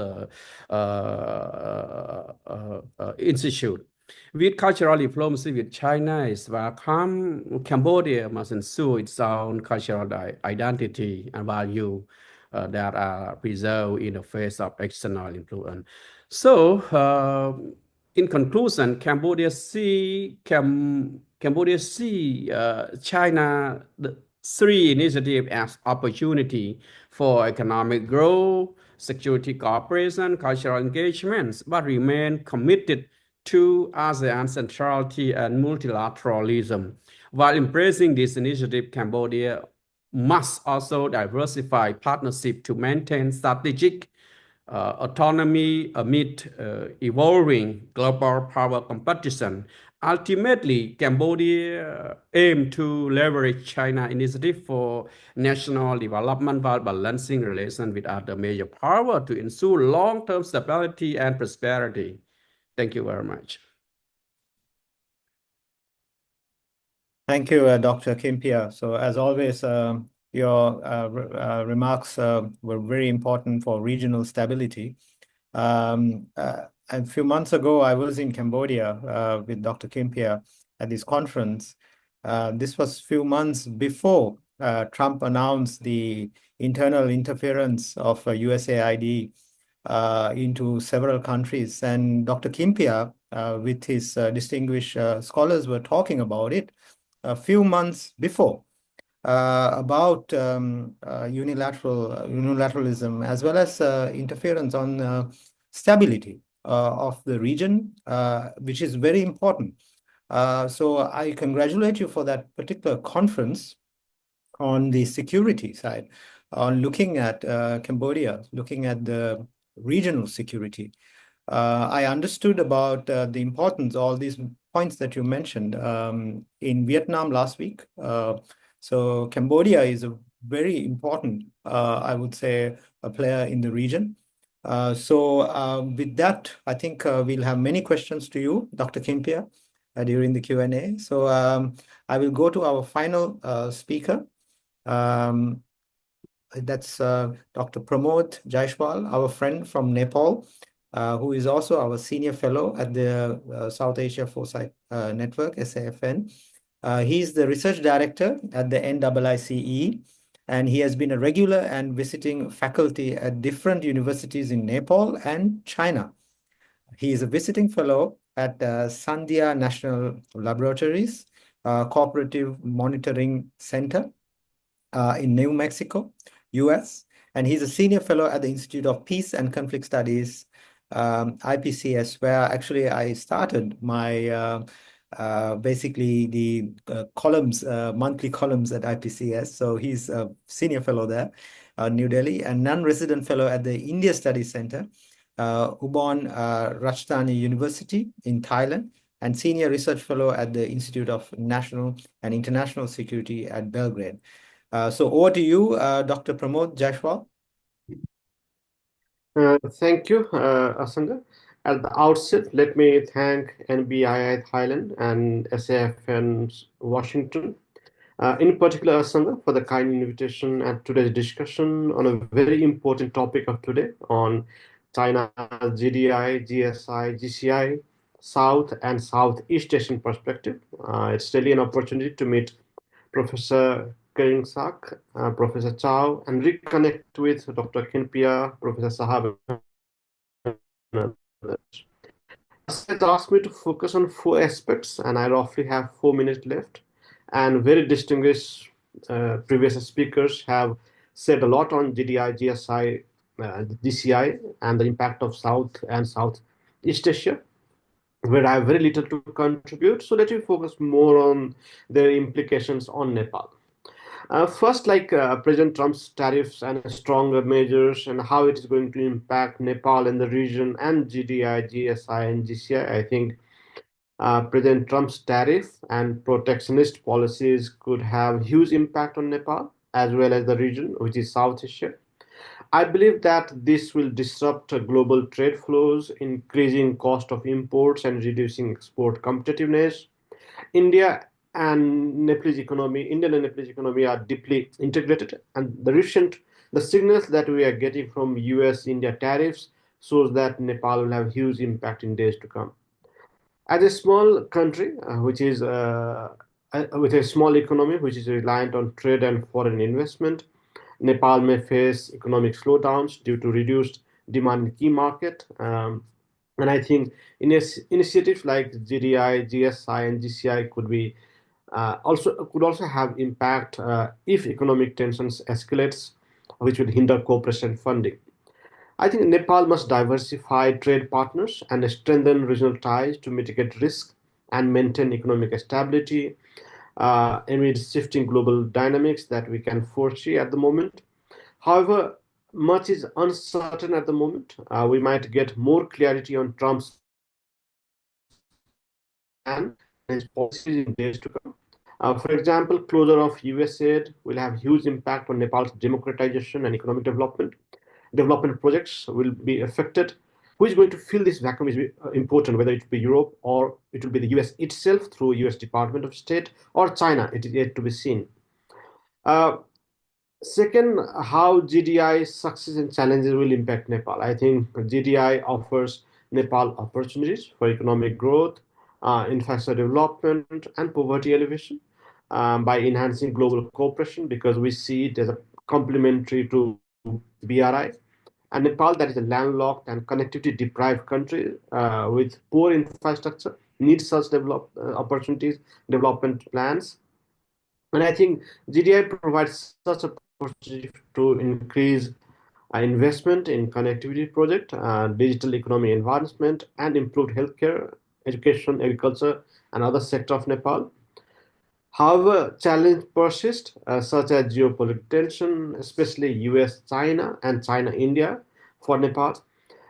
institute. With cultural diplomacy with China is welcome. Cambodia must ensure its own cultural identity and value that are preserved in the face of external influence. So, in conclusion, Cambodia see China the three initiatives as opportunity for economic growth, security cooperation, cultural engagements, but remain committed to ASEAN centrality and multilateralism. While embracing this initiative, Cambodia must also diversify partnership to maintain strategic autonomy amid evolving global power competition. Ultimately, Cambodia aims to leverage China initiative for national development while balancing relations with other major powers to ensure long-term stability and prosperity. Thank you very much. Thank you, Dr. Kimpia. So as always, your remarks were very important for regional stability. A few months ago, I was in Cambodia with Dr. Kimpia at this conference. This was a few months before Trump announced the internal interference of USAID into several countries. And Dr. Kimpia, with his distinguished scholars, were talking about it a few months before. About unilateralism as well as interference on stability of the region, which is very important. So I congratulate you for that particular conference on the security side, on looking at Cambodia, looking at the regional security. I understood about the importance, all these points that you mentioned in Vietnam last week. So Cambodia is a very important, I would say, a player in the region. So with that, I think we'll have many questions to you, Dr. Kimpia, during the Q&A. So I will go to our final speaker. That's Dr. Pramod Jaiswal, our friend from Nepal, who is also our senior fellow at the South Asia Foresight Network, SAFN. He's the research director at the NIICE, and he has been a regular and visiting faculty at different universities in Nepal and China. He is a visiting fellow at Sandia National Laboratories, Cooperative Monitoring Center in New Mexico, US. And he's a senior fellow at the Institute of Peace and Conflict Studies, IPCS, where actually I started my basically the columns, monthly columns at IPCS. So he's a senior fellow there, New Delhi, and non-resident fellow at the India Studies Center, Ubon Ratchathani University in Thailand, and senior research fellow at the Institute of National and International Security at Belgrade. So over to you, Dr. Pramod Jaiswal. Thank you, Asanga. At the outset, let me thank NBII Thailand and SAFN Washington, in particular Asanga, for the kind invitation at today's discussion on a very important topic of today on China's GDI, GSI, GCI, South and Southeast Asian perspective. It's really an opportunity to meet Professor Kriengsak, Professor Chow, and reconnect with Dr. Kinpia, Professor Sahab, and others. It asked me to focus on 4 aspects, and I roughly have 4 minutes left. And very distinguished previous speakers have said a lot on GDI, GSI, GCI, and the impact of South and Southeast Asia, where I have very little to contribute. So let me focus more on their implications on Nepal. First, President Trump's tariffs and stronger measures and how it is going to impact Nepal and the region and GDI, GSI, and GCI. I think President Trump's tariff and protectionist policies could have huge impact on Nepal as well as the region, which is South Asia. I believe that this will disrupt global trade flows, increasing cost of imports and reducing export competitiveness. India and Indian and Nepalese economy are deeply integrated, and the signals that we are getting from US-India tariffs shows that Nepal will have huge impact in days to come. As a small country, which is with a small economy which is reliant on trade and foreign investment, Nepal may face economic slowdowns due to reduced demand in key market. And I think initiatives like GDI, GSI, and GCI could also have impact if economic tensions escalates, which would hinder cooperation funding. I think Nepal must diversify trade partners and strengthen regional ties to mitigate risk and maintain economic stability amid shifting global dynamics that we can foresee at the moment. However, much is uncertain at the moment. We might get more clarity on Trump's plan and his policies in days to come. For example, closure of US aid will have huge impact on Nepal's democratization and economic development. Development projects will be affected. Who is going to fill this vacuum is important, whether it will be Europe or it will be the US itself through US Department of State or China. It is yet to be seen. Second, how GDI success and challenges will impact Nepal. I think GDI offers Nepal opportunities for economic growth, infrastructure development, and poverty alleviation by enhancing global cooperation, because we see it as a complementary to BRI. And Nepal, that is a landlocked and connectivity deprived country with poor infrastructure, needs such opportunities, development plans. And I think GDI provides such opportunity to increase investment in connectivity project, digital economy advancement, and improved healthcare, education, agriculture, and other sector of Nepal. However, challenges persist, such as geopolitical tension, especially US-China and China-India for Nepal,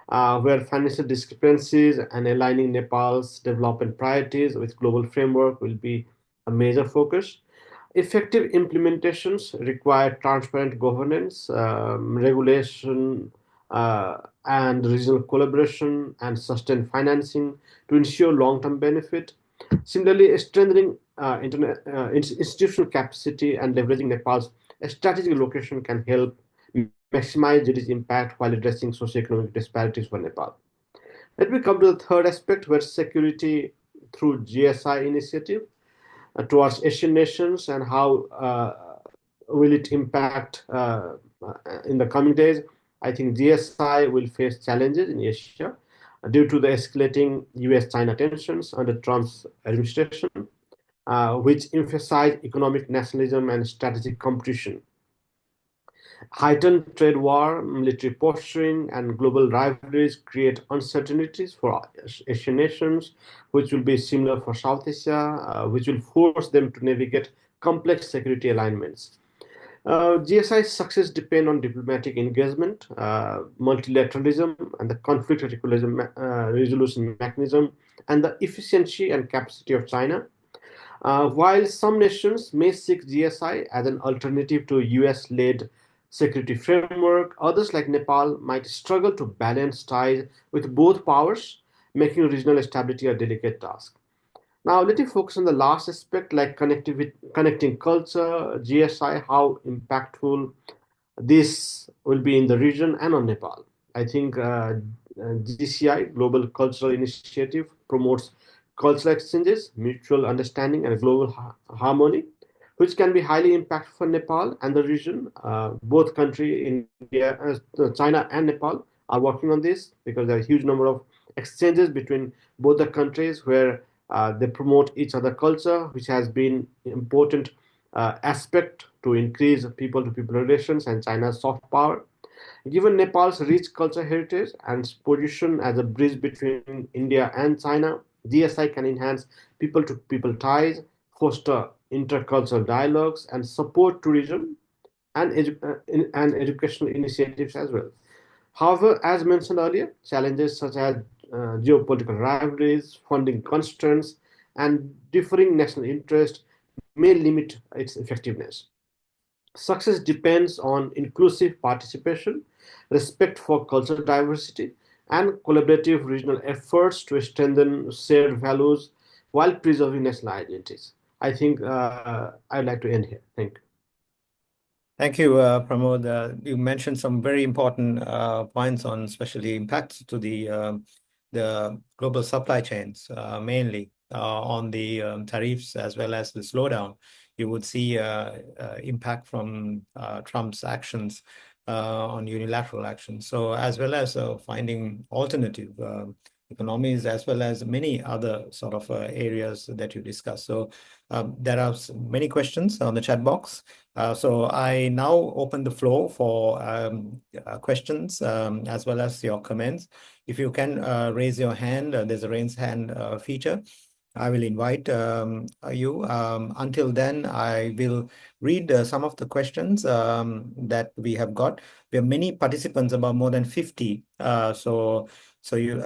where financial discrepancies and aligning Nepal's development priorities with global framework will be a major focus. Effective implementations require transparent governance, regulation, and regional collaboration and sustained financing to ensure long-term benefit. Similarly, strengthening institutional capacity and leveraging Nepal's strategic location can help maximize its impact while addressing socioeconomic disparities for Nepal. Let me come to the third aspect, where security through GSI initiative towards Asian nations and how will it impact in the coming days. I think GSI will face challenges in Asia due to the escalating US-China tensions under Trump's administration, which emphasize economic nationalism and strategic competition. Heightened trade war, military posturing, and global rivalries create uncertainties for Asian nations, which will be similar for South Asia, which will force them to navigate complex security alignments. GSI's success depends on diplomatic engagement, multilateralism, and the conflict resolution mechanism, and the efficiency and capacity of China. While some nations may seek GSI as an alternative to US-led security framework. Others, like Nepal, might struggle to balance ties with both powers, making regional stability a delicate task. Now, let me focus on the last aspect, like connecting culture, GSI, how impactful this will be in the region and on Nepal. I think GCI, Global Cultural Initiative, promotes cultural exchanges, mutual understanding, and global harmony, which can be highly impactful for Nepal and the region. Both countries, India, China, and Nepal, are working on this because there are a huge number of exchanges between both the countries where they promote each other culture, which has been important aspect to increase people-to-people relations and China's soft power. Given Nepal's rich cultural heritage and its position as a bridge between India and China, GSI can enhance people-to-people ties, foster intercultural dialogues, and support tourism and educational initiatives as well. However, as mentioned earlier, challenges such as geopolitical rivalries, funding constraints, and differing national interests may limit its effectiveness. Success depends on inclusive participation, respect for cultural diversity, and collaborative regional efforts to strengthen shared values while preserving national identities. I think I'd like to end here. Thank you. Thank you, Pramod. You mentioned some very important points on especially impacts to the global supply chains, mainly on the tariffs as well as the slowdown. You would see impact from Trump's actions on unilateral actions. So as well as finding alternative economies as well as many other sort of areas that you discussed. So there are many questions on the chat box. So I now open the floor for questions as well as your comments. If you can raise your hand, there's a raise hand feature. I will invite you. Until then, I will read some of the questions that we have got. We have many participants, about more than 50. So you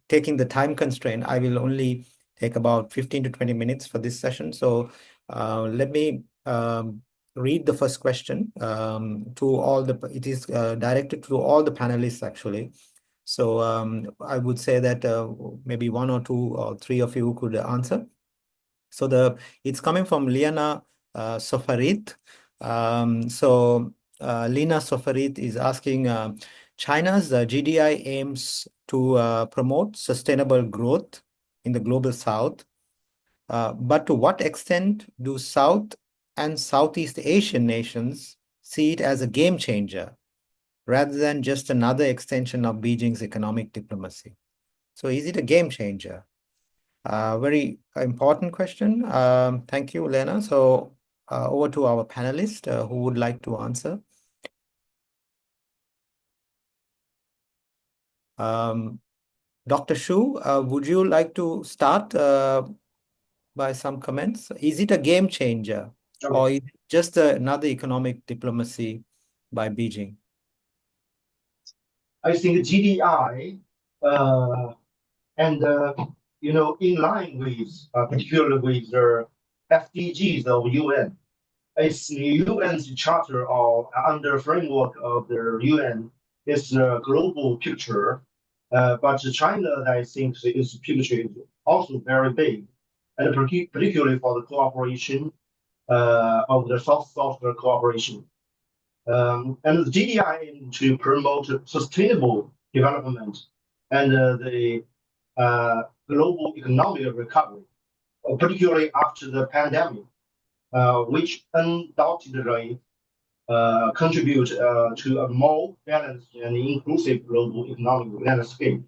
taking the time constraint, I will only take about 15 to 20 minutes for this session. So let me read the first question it is directed to all the panelists actually. So I would say that maybe one or two or three of you could answer. So it's coming from Liana Sofarit. Lina Sofarit is asking, China's GDI aims to promote sustainable growth in the global south. But to what extent do South and Southeast Asian nations see it as a game changer rather than just another extension of Beijing's economic diplomacy? So is it a game changer? Very important question. Thank you, Lena. So over to our panelist who would like to answer. Dr. Shu, would you like to start by some comments? Is it a game changer or is it just another economic diplomacy by Beijing? I think GDI and in line with particularly with the SDGs of UN. It's the UN's charter or under framework of the UN is a global picture, but China, I think, is picture is also very big, and particularly for the cooperation of the South-South cooperation. And the GDI aim to promote sustainable development and the global economic recovery, particularly after the pandemic, which undoubtedly contribute to a more balanced and inclusive global economic landscape.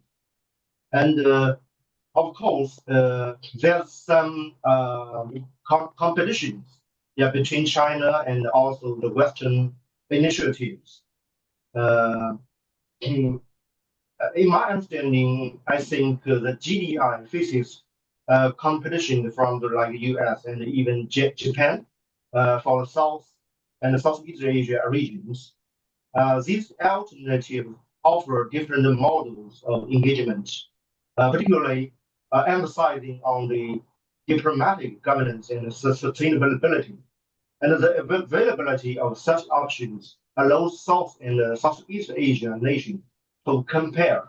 And of course, there's some competitions between China and also the Western initiatives. In my understanding, I think the GDI faces competition from the US and even Japan for the South and the Southeast Asia regions. These alternatives offer different models of engagement, particularly emphasizing on the diplomatic governance and sustainability. And the availability of such options allows South and Southeast Asian nations to compare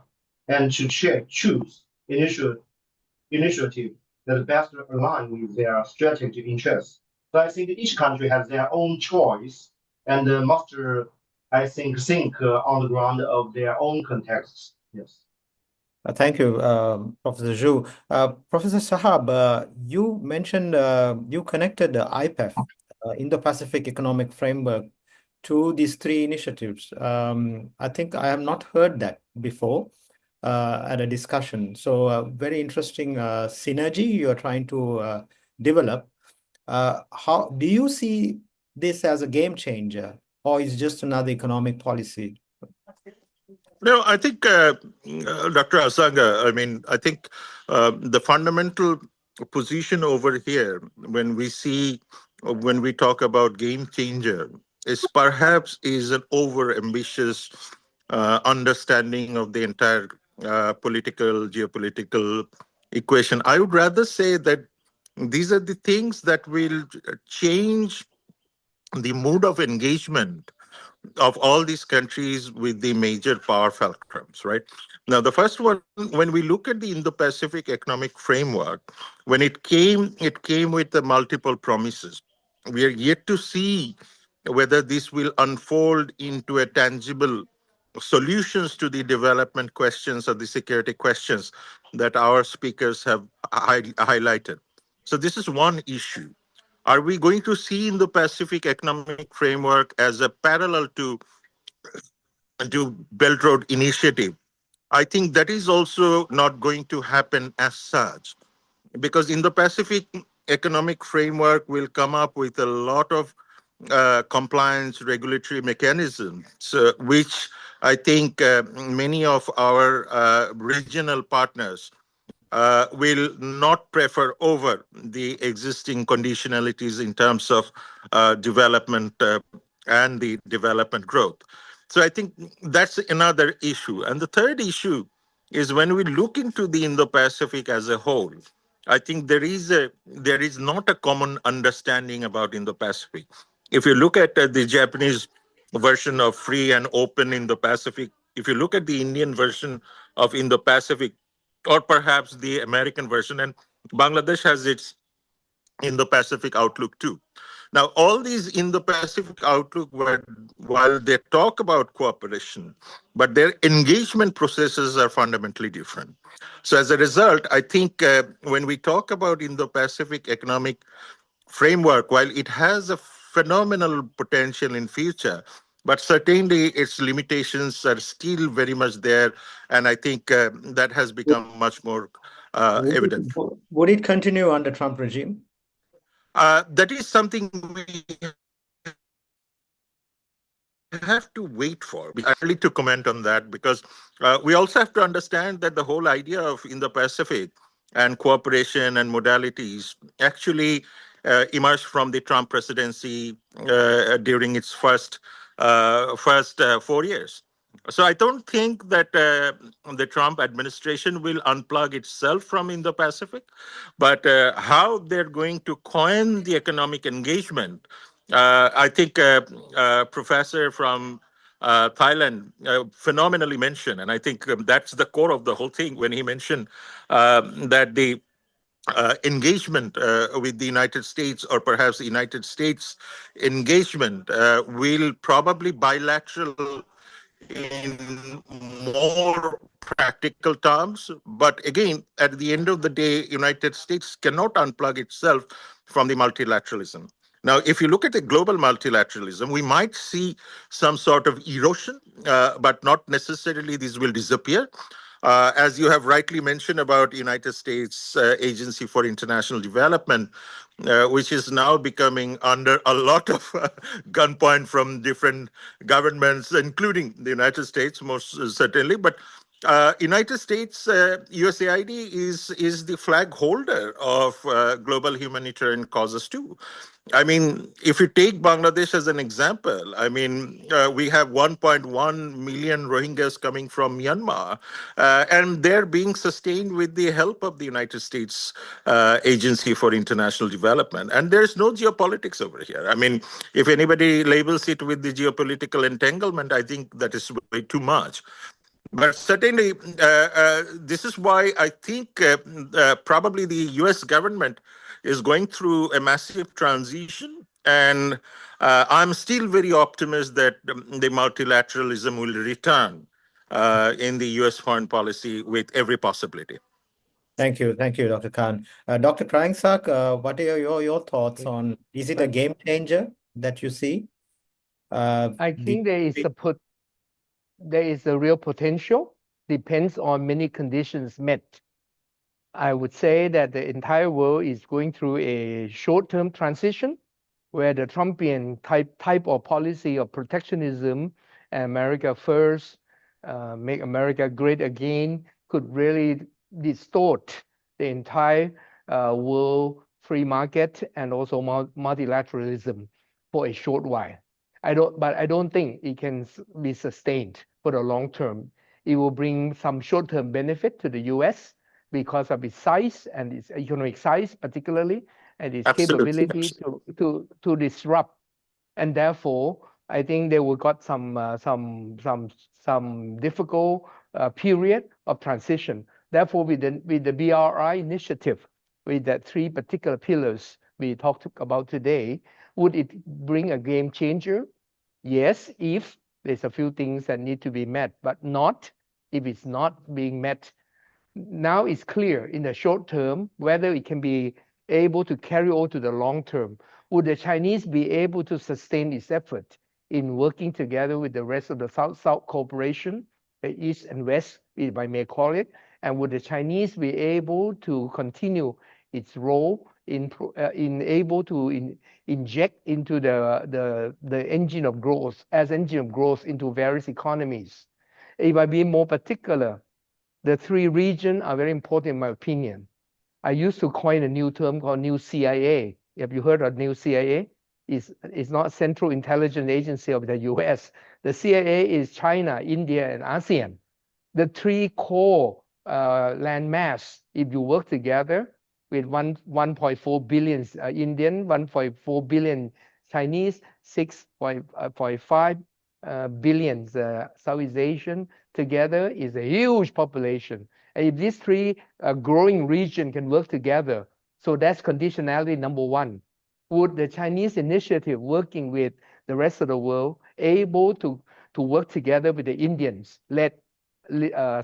and to choose initiative that best align with their strategic interests. So I think each country has their own choice and must, I think on the ground of their own contexts. Yes. Thank you, Professor Zhu. Professor Sahab, you mentioned you connected the IPEF, Indo-Pacific Economic Framework, to these three initiatives. I think I have not heard that before at a discussion. So very interesting synergy you are trying to develop. How do you see this as a game changer, or is just another economic policy? No, I think, Dr. Asanga, I think the fundamental position over here, when we talk about game changer, is perhaps is an over ambitious understanding of the entire geopolitical equation. I would rather say that these are the things that will change the mood of engagement of all these countries with the major power fulcrums, right? Now, the first one, when we look at the Indo-Pacific Economic Framework, when it came with the multiple promises. We are yet to see whether this will unfold into a tangible solutions to the development questions or the security questions that our speakers have highlighted. So this is one issue. Are we going to see in the Pacific Economic Framework as a parallel to Belt Road Initiative? I think that is also not going to happen as such, because in the Pacific Economic Framework will come up with a lot of compliance regulatory mechanisms, which I think many of our regional partners will not prefer over the existing conditionalities in terms of development and the development growth. So I think that's another issue. And the third issue is when we look into the Indo-Pacific as a whole, I think there is not a common understanding about Indo-Pacific. If you look at the Japanese version of free and open Indo-Pacific, if you look at the Indian version of Indo-Pacific, or perhaps the American version, and Bangladesh has its Indo-Pacific outlook too. Now, all these Indo-Pacific outlook, while they talk about cooperation, but their engagement processes are fundamentally different. So as a result, I think when we talk about Indo-Pacific economic framework, while it has a phenomenal potential in future, but certainly its limitations are still very much there, and I think that has become much more evident. Would it continue under Trump regime? That is something we have to wait for. I really to comment on that, because we also have to understand that the whole idea of Indo-Pacific and cooperation and modalities actually emerged from the Trump presidency during its first 4 years. So I don't think that the Trump administration will unplug itself from Indo-Pacific, but how they're going to coin the economic engagement, I think Professor from Thailand phenomenally mentioned, and I think that's the core of the whole thing when he mentioned that the engagement with the United States, or perhaps the United States engagement, will probably bilateral in more practical terms. But again, at the end of the day, United States cannot unplug itself from the multilateralism. Now, if you look at the global multilateralism, we might see some sort of erosion, but not necessarily these will disappear. As you have rightly mentioned about United States Agency for International Development, which is now becoming under a lot of gunpoint from different governments, including the United States, most certainly. But United States USAID is the flag holder of global humanitarian causes too. I mean, if you take Bangladesh as an example, I mean, we have 1.1 million Rohingyas coming from Myanmar, and they're being sustained with the help of the United States Agency for International Development. And there's no geopolitics over here. I mean, if anybody labels it with the geopolitical entanglement, I think that is way too much. But certainly, this is why I think probably the US government is going through a massive transition. And I'm still very optimistic that the multilateralism will return in the US foreign policy with every possibility. Thank you, Dr. Khan. Dr. Kriengsak, what are your thoughts on, is it a game changer that you see? I think there is a real potential, depends on many conditions met. I would say that the entire world is going through a short-term transition where the Trumpian type of policy of protectionism, America first, make America great again, could really distort the entire world free market and also multilateralism for a short while. But I don't think it can be sustained for the long term. It will bring some short-term benefit to the U.S. because of its size and its economic size, particularly, and its capability to disrupt. And therefore, I think they will got some difficult period of transition. Therefore, with the BRI initiative, with the three particular pillars we talked about today, would it bring a game changer? Yes, if there's a few things that need to be met, but not if it's not being met. Now it's clear in the short term whether it can be able to carry on to the long term. Would the Chinese be able to sustain its effort in working together with the rest of the South-South cooperation, the East and West, if I may call it, and would the Chinese be able to continue its role in able to inject into the engine of growth into various economies? If I be more particular, the three regions are very important in my opinion. I used to coin a new term called New CIA. Have you heard of New CIA? It's not Central Intelligence Agency of the US. The CIA is China, India, and ASEAN. The three core landmass, if you work together with 1.4 billion Indian, 1.4 billion Chinese, 6.5 billion Southeast Asian, together is a huge population. And if these three growing regions can work together, so that's conditionality number one. Would the Chinese initiative working with the rest of the world able to work together with the Indians, led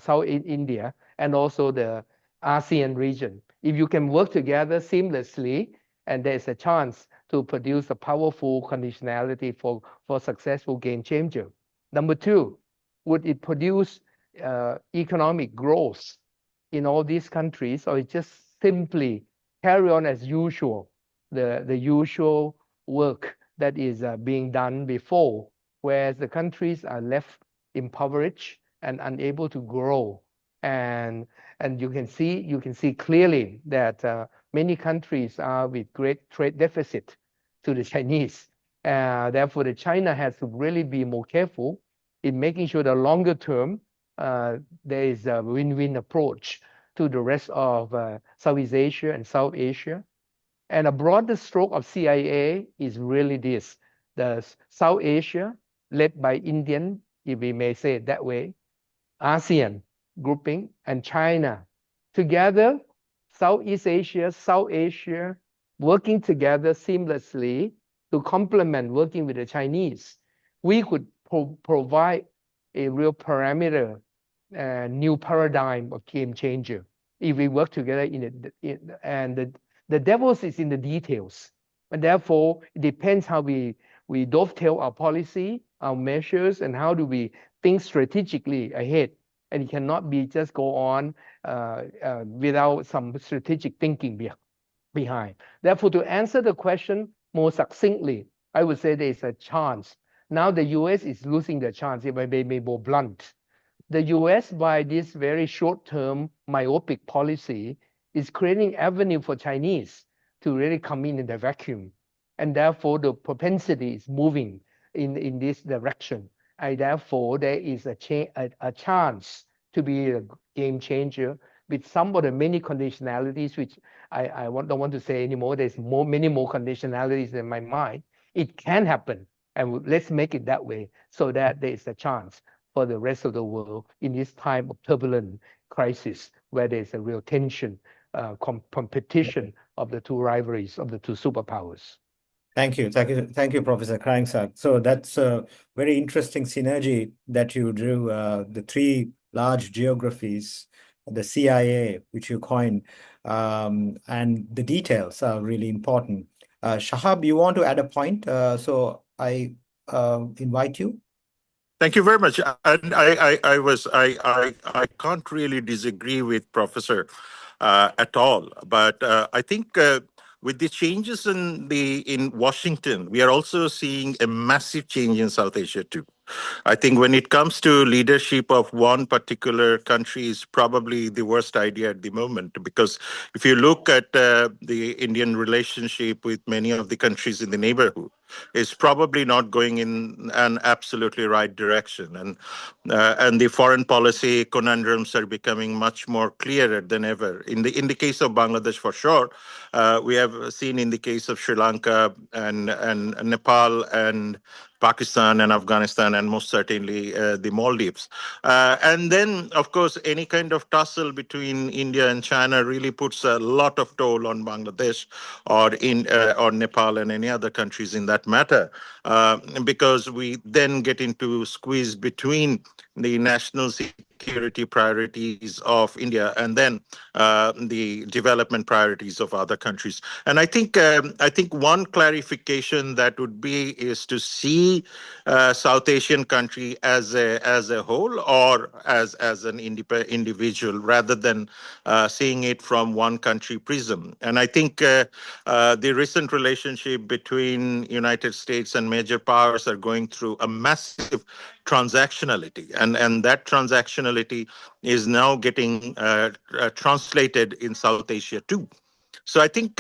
South India, and also the ASEAN region? If you can work together seamlessly, and there's a chance to produce a powerful conditionality for successful game changer. Number two, would it produce economic growth in all these countries, or it just simply carry on as usual, the usual work that is being done before, whereas the countries are left impoverished and unable to grow? And you can see clearly that many countries are with great trade deficit to the Chinese. Therefore, the China has to really be more careful in making sure the longer term there is a win-win approach to the rest of Southeast Asia and South Asia. And a broader stroke of CIA is really this: the South Asia, led by Indian, if we may say it that way, ASEAN grouping, and China. Together, Southeast Asia, South Asia, working together seamlessly to complement working with the Chinese. We could provide a real parameter, new paradigm of game changer if we work together and the devil is in the details. And therefore, it depends how we dovetail our policy, our measures, and how do we think strategically ahead. And it cannot be just go on without some strategic thinking behind. Therefore, to answer the question more succinctly, I would say there is a chance. Now the US is losing the chance, if I may be more blunt. the US, by this very short-term myopic policy, is creating avenue for Chinese to really come in the vacuum. And therefore, the propensity is moving in this direction. And therefore, there is a chance to be a game changer with some of the many conditionalities, which I don't want to say anymore. There's many more conditionalities in my mind. It can happen, and let's make it that way so that there is a chance for the rest of the world in this time of turbulent crisis where there's a real tension, competition of the two rivalries of the two superpowers. Thank you, Professor Kriengsak. So that's a very interesting synergy that you drew, the three large geographies, the CIA, which you coined, and the details are really important. Shahab, you want to add a point? So I invite you. Thank you very much. And I can't really disagree with Professor at all. But I think with the changes in Washington, we are also seeing a massive change in South Asia too. I think when it comes to leadership of one particular country is probably the worst idea at the moment, because if you look at the Indian relationship with many of the countries in the neighborhood, it's probably not going in an absolutely right direction. And the foreign policy conundrums are becoming much more clearer than ever. In the case of Bangladesh, for sure, we have seen in the case of Sri Lanka and Nepal and Pakistan and Afghanistan, and most certainly the Maldives. And then, of course, any kind of tussle between India and China really puts a lot of toll on Bangladesh or Nepal and any other countries in that matter, because we then get into squeeze between the national security priorities of India and then the development priorities of other countries. And I think one clarification that would be is to see South Asian country as a whole or as an individual rather than seeing it from one country prism. And I think the recent relationship between United States and major powers are going through a massive transactionality, and that transactionality is now getting translated in South Asia too. So I think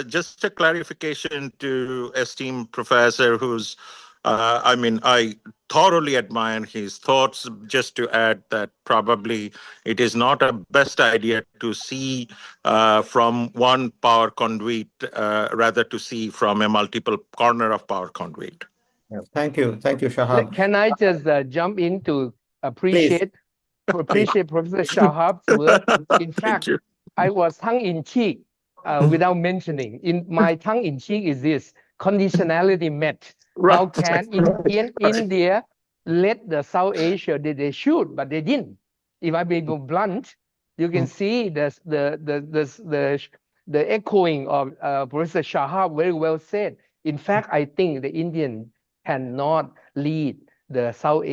just a clarification to esteemed professor, who's I thoroughly admire his thoughts. Just to add that probably it is not a best idea to see from one power conduit, rather to see from a multiple corner of power conduit. Yeah. Thank you, Shahab. Can I just jump in to appreciate Professor Shahab's work? In fact, I was tongue-in-cheek without mentioning. In my tongue-in-cheek is this: conditionality met. Right. How can India let the South Asia that they should, but they didn't? If I be blunt, you can see the echoing of Professor Shahab very well said. In fact, I think the Indian cannot lead the South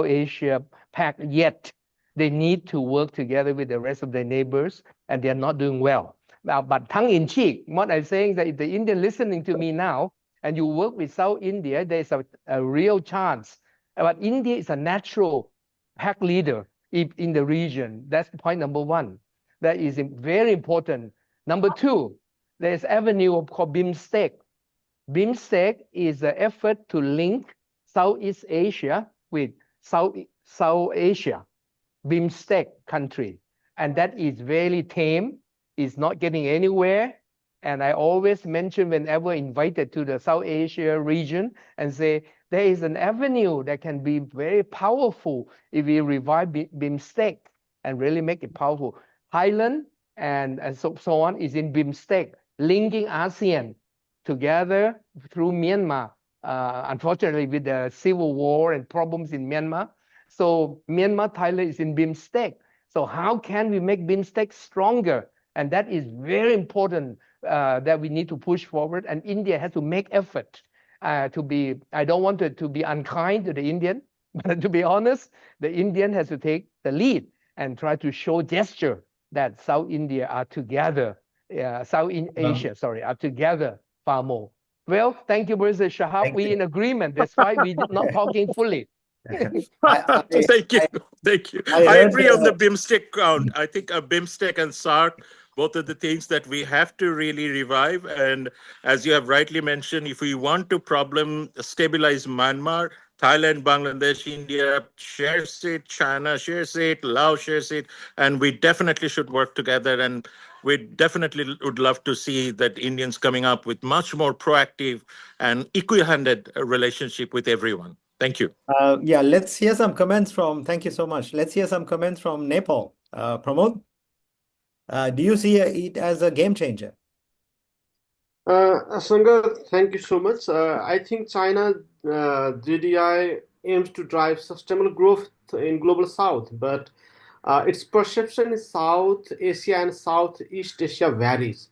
Asia Pact yet. They need to work together with the rest of their neighbors, and they are not doing well. Now, but tongue-in-cheek, what I'm saying is that if the Indian listening to me now, and you work with South India, there's a real chance. But India is a natural pact leader in the region. That's point number one. That is very important. Number two, there's avenue called BIMSTEC. BIMSTEC is an effort to link Southeast Asia with South Asia, BIMSTEC country. And that is very tame. It's not getting anywhere. And I always mention whenever invited to the South Asia region and say, there is an avenue that can be very powerful if we revive BIMSTEC and really make it powerful. Thailand and so on is in BIMSTEC, linking ASEAN together through Myanmar, unfortunately with the civil war and problems in Myanmar. So Myanmar, Thailand is in BIMSTEC. So how can we make BIMSTEC stronger? And that is very important that we need to push forward. And India has to make effort to be, I don't want it to be unkind to the Indian, but to be honest, the Indian has to take the lead and try to show gesture that South India are together, South Asia, are together far more. Well, thank you, Professor Shahab. We're in agreement. That's why we're not talking fully. Thank you. Thank you. I I read agree on the BIMSTEC count. I think a BIMSTEC and SARC, both of the things that we have to really revive. And as you have rightly mentioned, if we want to stabilize Myanmar, Thailand, Bangladesh, India shares it, China shares it, Laos shares it, and we definitely should work together. And we definitely would love to see that Indians coming up with much more proactive and equal-handed relationship with everyone. Thank you. yeah, let's hear some comments from, thank you so much. Let's hear some comments from Nepal. Pramod, do you see it as a game changer? Sangha, thank you so much. I think China GDI aims to drive sustainable growth in global south, but its perception in South Asia and Southeast Asia varies.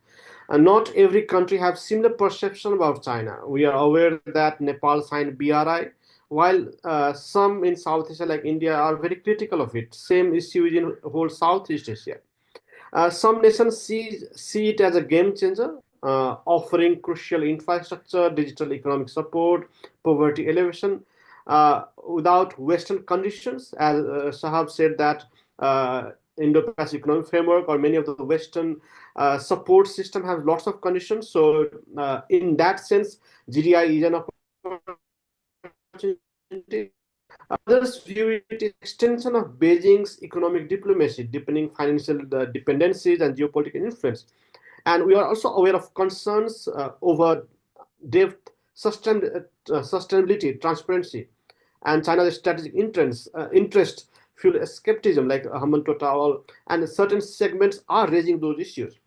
Not every country has similar perception about China. We are aware that Nepal signed BRI, while some in South Asia like India are very critical of it. Same issue in whole Southeast Asia. Some nations see it as a game changer, offering crucial infrastructure, digital economic support, poverty elevation, without Western conditions. As Sahab said that Indo-Pacific Economic Framework or many of the Western support system have lots of conditions. So in that sense, GDI is an opportunity. Others view it as extension of Beijing's economic diplomacy, deepening financial dependencies and geopolitical influence. And we are also aware of concerns over depth, sustainability, transparency, and China's strategic interest fuel skepticism, like Hamanto Tawal, and certain segments are raising those issues.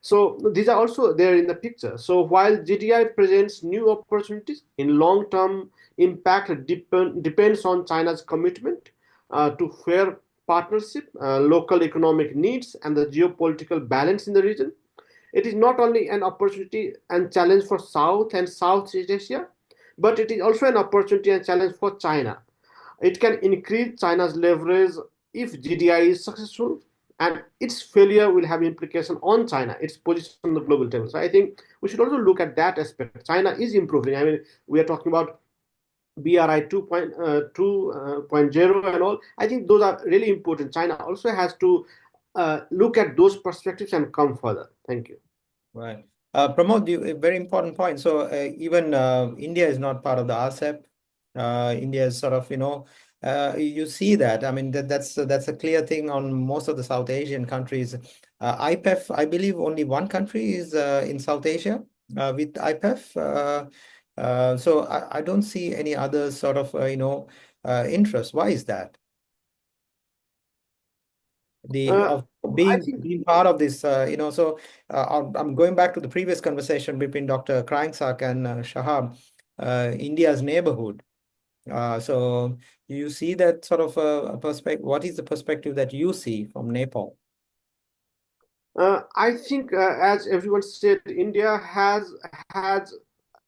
So these are also there in the picture. So while GDI presents new opportunities, in long-term impact depends on China's commitment to fair partnership, local economic needs, and the geopolitical balance in the region. It is not only an opportunity and challenge for South and Southeast Asia, but it is also an opportunity and challenge for China. It can increase China's leverage if GDI is successful, and its failure will have implication on China, its position on the global table. So I think we should also look at that aspect. China is improving. I mean, we are talking about BRI 2.0 and all. I think those are really important. China also has to look at those perspectives and come further. Thank you. Right. Pramod, a very important point. So even India is not part of the RCEP. India is sort of, you see that. I mean, that's a clear thing on most of the South Asian countries. IPEF, I believe only one country is in South Asia with IPEF. So I don't see any other sort of, interest. Why is that? Being part of this, so I'm going back to the previous conversation between Dr. Kriengsak and Shahab, India's neighborhood. So you see that sort of a perspective. What is the perspective that you see from Nepal? I think, as everyone said, India has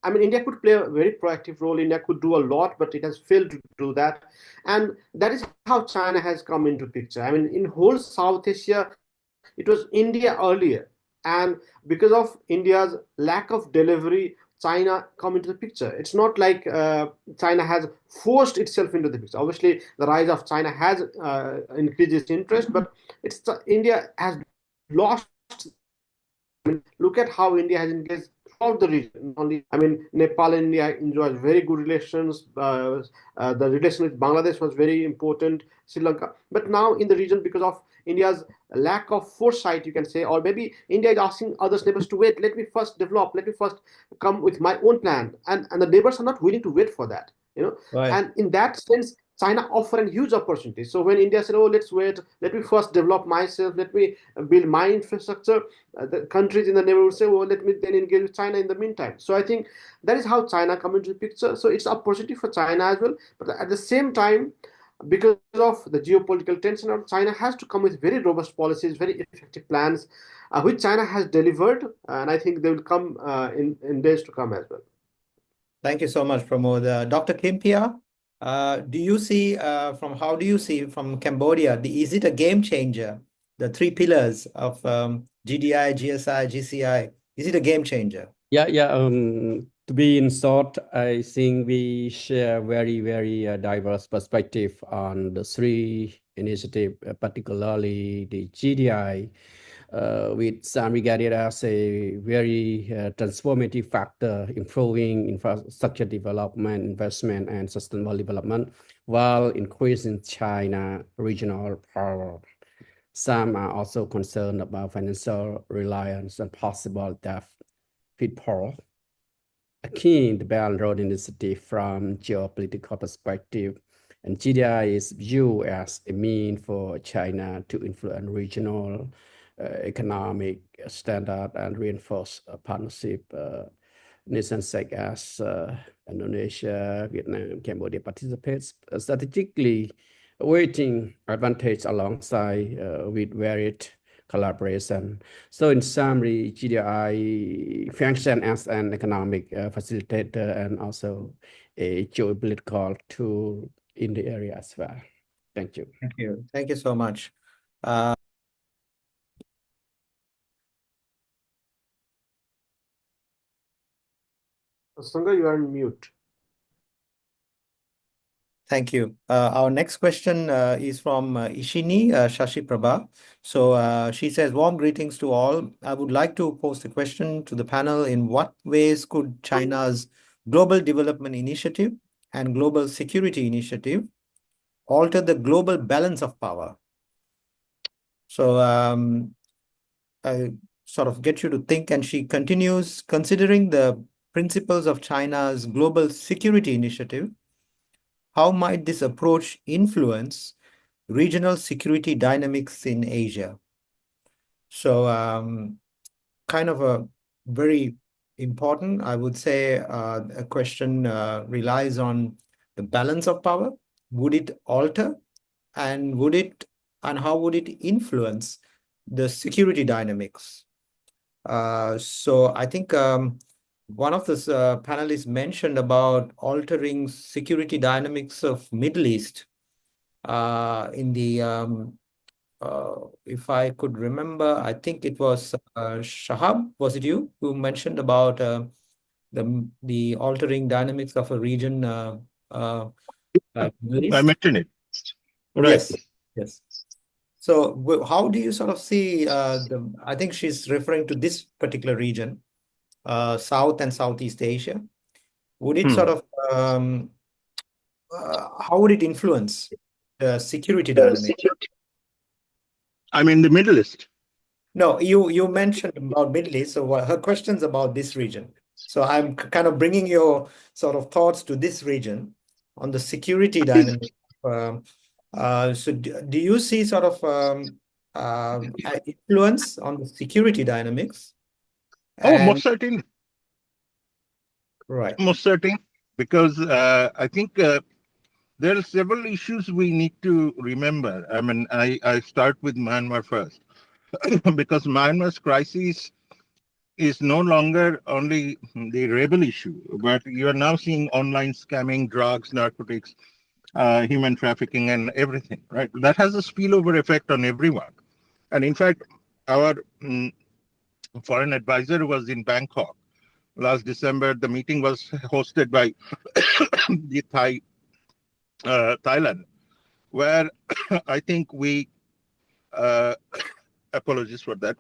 I mean, India could play a very proactive role. India could do a lot, but it has failed to do that. And that is how China has come into picture. I mean, in whole South Asia, it was India earlier. And because of India's lack of delivery, China come into the picture. It's not like China has forced itself into the picture. Obviously, the rise of China has increased its interest, but India has lost. I mean, look at how India has engaged throughout the region. I mean, Nepal and India enjoys very good relations. The relation with Bangladesh was very important, Sri Lanka. But now in the region, because of India's lack of foresight, you can say, or maybe India is asking other neighbors to wait. Let me first develop. Let me first come with my own plan. And the neighbors are not willing to wait for that. Right. And in that sense, China offered a huge opportunity. So when India said, "Oh, let's wait. Let me first develop myself. Let me build my infrastructure," the countries in the neighborhood say, "Well, let me then engage with China in the meantime." So I think that is how China come into the picture. So it's an opportunity for China as well. But at the same time, because of the geopolitical tension, China has to come with very robust policies, very effective plans, which China has delivered, and I think they will come in days to come as well. Thank you so much, Pramod. Dr. Kimpia, do you see how do you see from Cambodia? Is it a game changer? The three pillars of GDI, GSI, GCI. Is it a game changer? Yeah. To be in short, I think we share very, very diverse perspective on the three initiatives, particularly the GDI, with some regarded as a very transformative factor, improving infrastructure development, investment, and sustainable development, while increasing China regional power. Some are also concerned about financial reliance and possible debt pitfall. A key in the Belt and Road Initiative from geopolitical perspective, and GDI is viewed as a means for China to influence regional economic standard and reinforce a partnership. Nations such as Indonesia, Vietnam, Cambodia participates strategically, weighting advantage alongside with varied collaboration. So in summary, GDI function as an economic facilitator and also a geopolitical tool in the area as well. Thank you. Thank you. Thank you so much. Asanga, you are on mute. Thank you. Our next question is from Ishini Shashi Prabha. So she says, warm greetings to all. I would like to pose a question to the panel. In what ways could China's Global Development Initiative and Global Security Initiative alter the global balance of power? So I sort of get you to think, and she continues, considering the principles of China's Global Security Initiative, how might this approach influence regional security dynamics in Asia? So kind of a very important, I would say, a question relies on the balance of power. Would it alter, and how would it influence the security dynamics? So I think one of the panelists mentioned about altering security dynamics of Middle East in the if I could remember, I think it was Shahab, was it you who mentioned about the altering dynamics of a region like Middle I East? mentioned it. Right. Yes, yes. So how do you sort of see I think she's referring to this particular region, South and Southeast Asia. Would it sort of, how would it influence the security dynamic? I mean, the Middle East. No, you mentioned about Middle East, so her question's about this region. So I'm kind of bringing your sort of thoughts to this region on the security dynamic. So do you see sort of influence on the security dynamics? Oh, most certainly. Right. Most certainly, because I think there are several issues we need to remember. I mean, I start with Myanmar first, because Myanmar's crisis is no longer only the rebel issue, but you are now seeing online scamming, drugs, narcotics, human trafficking, and everything, right? That has a spillover effect on everyone. And in fact, our foreign advisor was in Bangkok last December. The meeting was hosted by the Thailand, where I think we, apologies for that.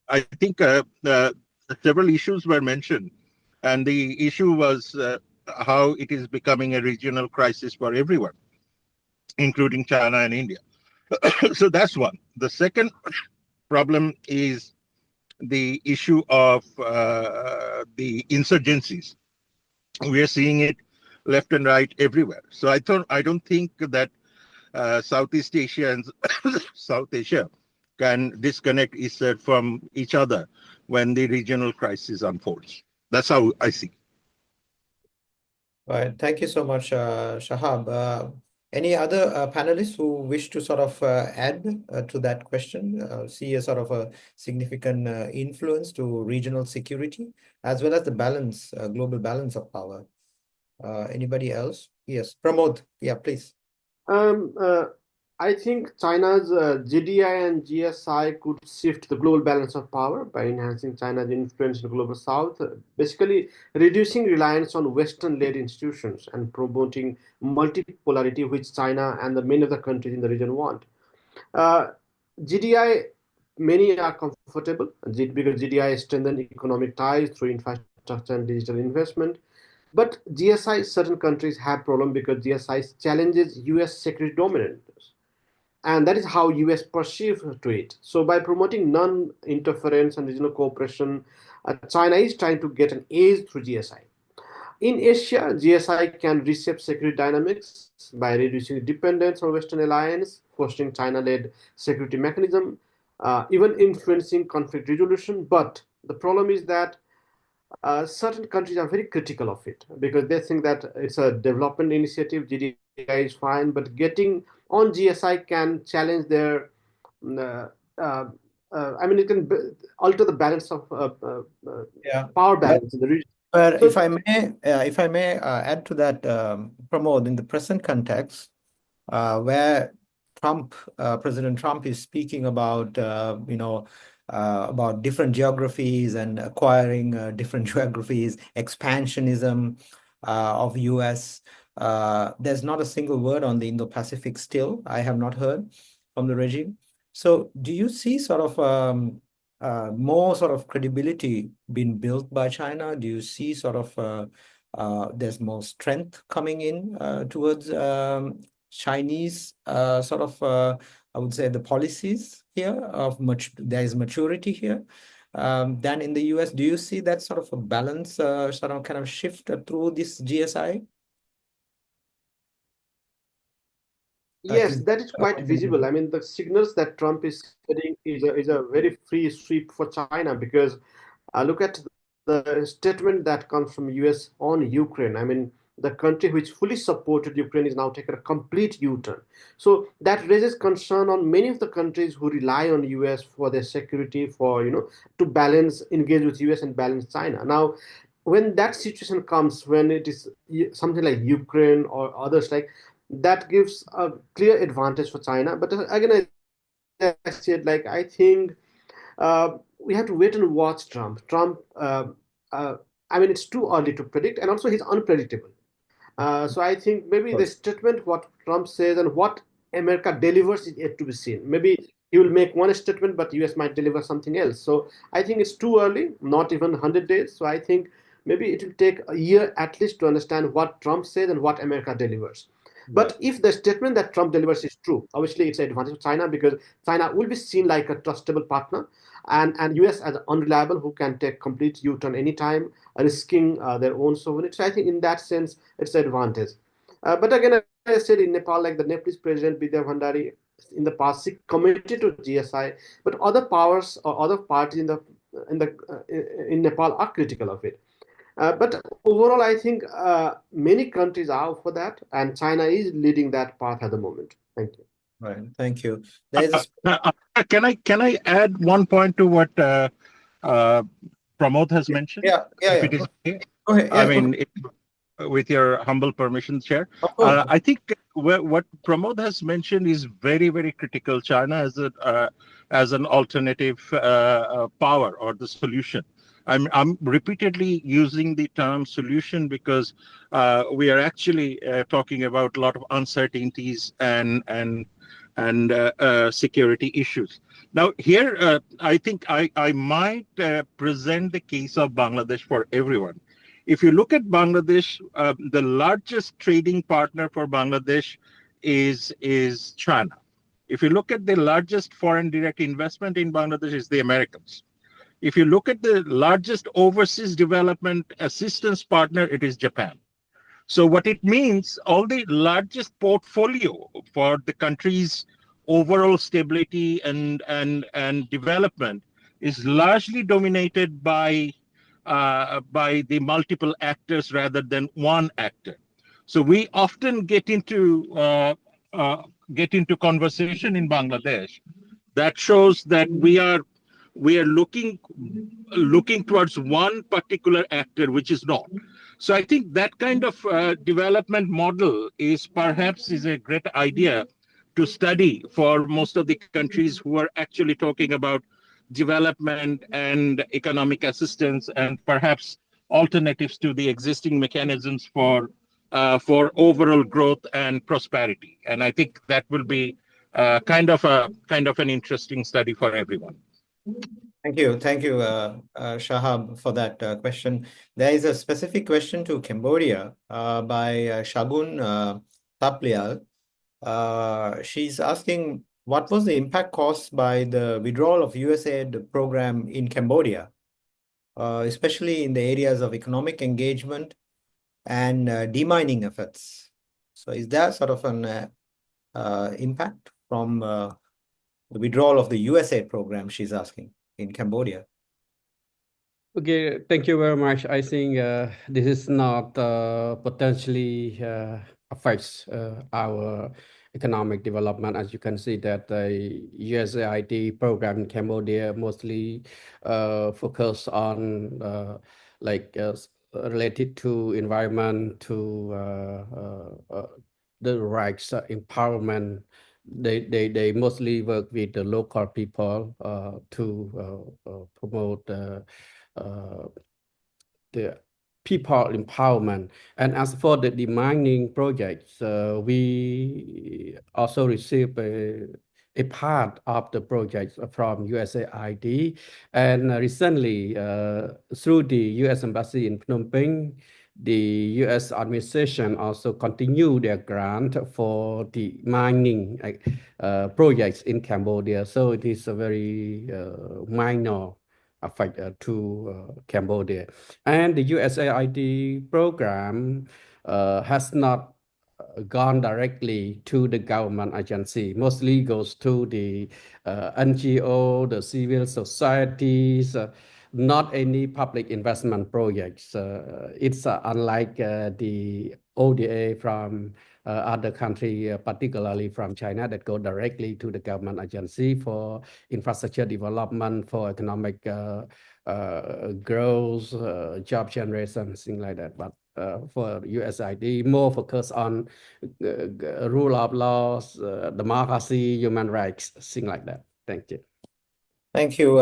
I think several issues were mentioned, and the issue was how it is becoming a regional crisis for everyone, including China and India. So that's one. The second problem is the issue of the insurgencies. We are seeing it left and right everywhere. So I don't think that Southeast Asia and South Asia can disconnect from each other when the regional crisis unfolds. That's how I see. Right. Thank you so much, Shahab. Any other panelists who wish to sort of add to that question, see a sort of a significant influence to regional security, as well as the balance, global balance of power? Anybody else? Yes, Pramod. Yeah, please. I I think China's GDI and GSI could shift the global balance of power by enhancing China's influence in the global south, basically reducing reliance on Western-led institutions and promoting multipolarity, which China and the many other countries in the region want. Uh, GDI, many are comfortable because GDI strengthen economic ties through infrastructure and digital investment. But GSI, certain countries have problem because GSI challenges US security dominance, and that is how US perceive to it. So by promoting non-interference and regional cooperation, China is trying to get an edge through GSI. In Asia, GSI can reshape security dynamics by reducing dependence on Western alliance, fostering China-led security mechanism, even influencing conflict resolution. But the problem is that certain countries are very critical of it because they think that it's a development initiative. GDI is fine, but getting on GSI can challenge their. Uh, uh, I mean, it can alter the balance of power balance in the region. But So, if I may add to that, Pramod, in the present context, where President Trump is speaking about, about different geographies and acquiring different geographies, expansionism of US. There's not a single word on the Indo-Pacific still. I have not heard from the regime. So do you see sort of more sort of credibility being built by China? Do you see sort of there's more strength coming in towards Chinese sort of I would say the policies here of there is maturity here than in the US? Do you see that sort of a balance sort of kind of shift through this GSI? yes, that is quite visible. I mean, the signals that Trump is setting is a very free sweep for China because look at the statement that comes from US on Ukraine. I mean, the country which fully supported Ukraine is now taking a complete U-turn. So that raises concern on many of the countries who rely on US for their security, for to balance, engage with US and balance China. Now, when that situation comes, when it is something like Ukraine or others like that, gives a clear advantage for China. But again, I said, like, I think we have to wait and watch Trump. I mean, it's too early to predict, and also he's unpredictable. So I think maybe the statement, what Trump says and what America delivers is yet to be seen. Maybe he will make one statement, but US might deliver something else. So I think it's too early, not even 100 days. So I think maybe it will take a year at least to understand what Trump says and what America delivers. But if the statement that Trump delivers is true, obviously it's an advantage of China because China will be seen like a trustable partner, and US as unreliable who can take complete U-turn anytime, risking their own sovereignty. So I think in that sense, it's an advantage. But again, as I said, in Nepal, like the Nepalese president Bidya Bhandari in the past, he committed to GSI, but other powers or other parties in Nepal are critical of it. But overall, I think many countries are for that, and China is leading that path at the moment. Thank you. Right. Thank you. There's Can I add one point to what Pramod has mentioned? Yeah. If it is okay. Go ahead. I mean, with your humble permission, Chair. I think what Pramod has mentioned is very, very critical. China as an alternative power or the solution. I'm repeatedly using the term solution because we are actually talking about a lot of uncertainties and security issues. Now, here, I think I might present the case of Bangladesh for everyone. If you look at Bangladesh, the largest trading partner for Bangladesh is China. If you look at the largest foreign direct investment in Bangladesh, is the Americans. If you look at the largest overseas development assistance partner, it is Japan. So what it means, all the largest portfolio for the country's overall stability and development is largely dominated by the multiple actors rather than one actor. So we often get into conversation in Bangladesh that shows that we are looking towards one particular actor, which is not. So I think that kind of development model is perhaps a great idea to study for most of the countries who are actually talking about development and economic assistance and perhaps alternatives to the existing mechanisms for overall growth and prosperity. And I think that will be kind of an interesting study for everyone. Thank you, Shahab, for that question. There is a specific question to Cambodia by Shagun Taplial. She's asking, what was the impact caused by the withdrawal of USAID program in Cambodia, especially in the areas of economic engagement and demining efforts? So is there sort of an impact from the withdrawal of the USAID program, she's asking, in Cambodia? Okay, thank you very much. I think this is not potentially affects our economic development. As you can see that the USAID program in Cambodia mostly focus on related to environment, to the rights empowerment. They mostly work with the local people to promote the people empowerment. And as for the demining projects, we also receive a part of the projects from USAID. And recently, through the US Embassy in Phnom Penh, the US administration also continue their grant for the mining projects in Cambodia. So it is a very minor effect to Cambodia. And the USAID program has not gone directly to the government agency, mostly goes to the NGO, the civil societies, not any public investment projects. It's unlike the ODA from other country, particularly from China, that go directly to the government agency for infrastructure development, for economic growth, job generation, things like that. But for USAID, more focus on rule of laws, democracy, human rights, things like that. Thank you. Thank you.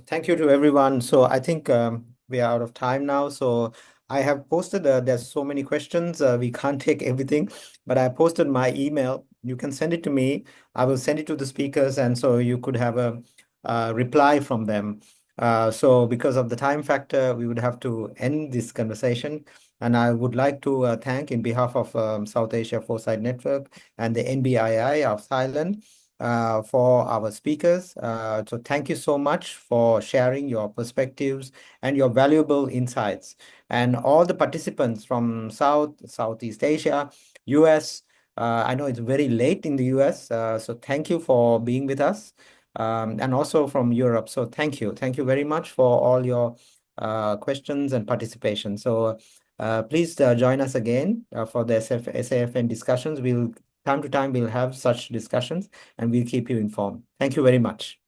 Thank you to everyone. So I think we are out of time now. So I have posted, there's so many questions. We can't take everything, but I posted my email. You can send it to me. I will send it to the speakers. And so you could have a reply from them. So because of the time factor, we would have to end this conversation. And I would like to thank, in behalf of South Asia Foresight Network and the NBII of Thailand, for our speakers. So thank you so much for sharing your perspectives and your valuable insights. And all the participants from Southeast Asia, US, I know it's very late in the US, so thank you for being with us. And also from Europe. So thank you. Thank you very much for all your questions and participation. So please join us again for the SAFN discussions. Time to time, we'll have such discussions and we'll keep you informed. Thank you very much.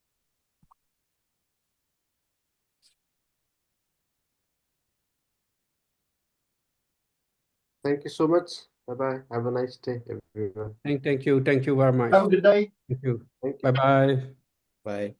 Thank you so much. Bye-bye. Have a nice day, everyone. Thank you. Thank you very much. Have a good day. Thank you. Thank you. Bye-bye. Bye.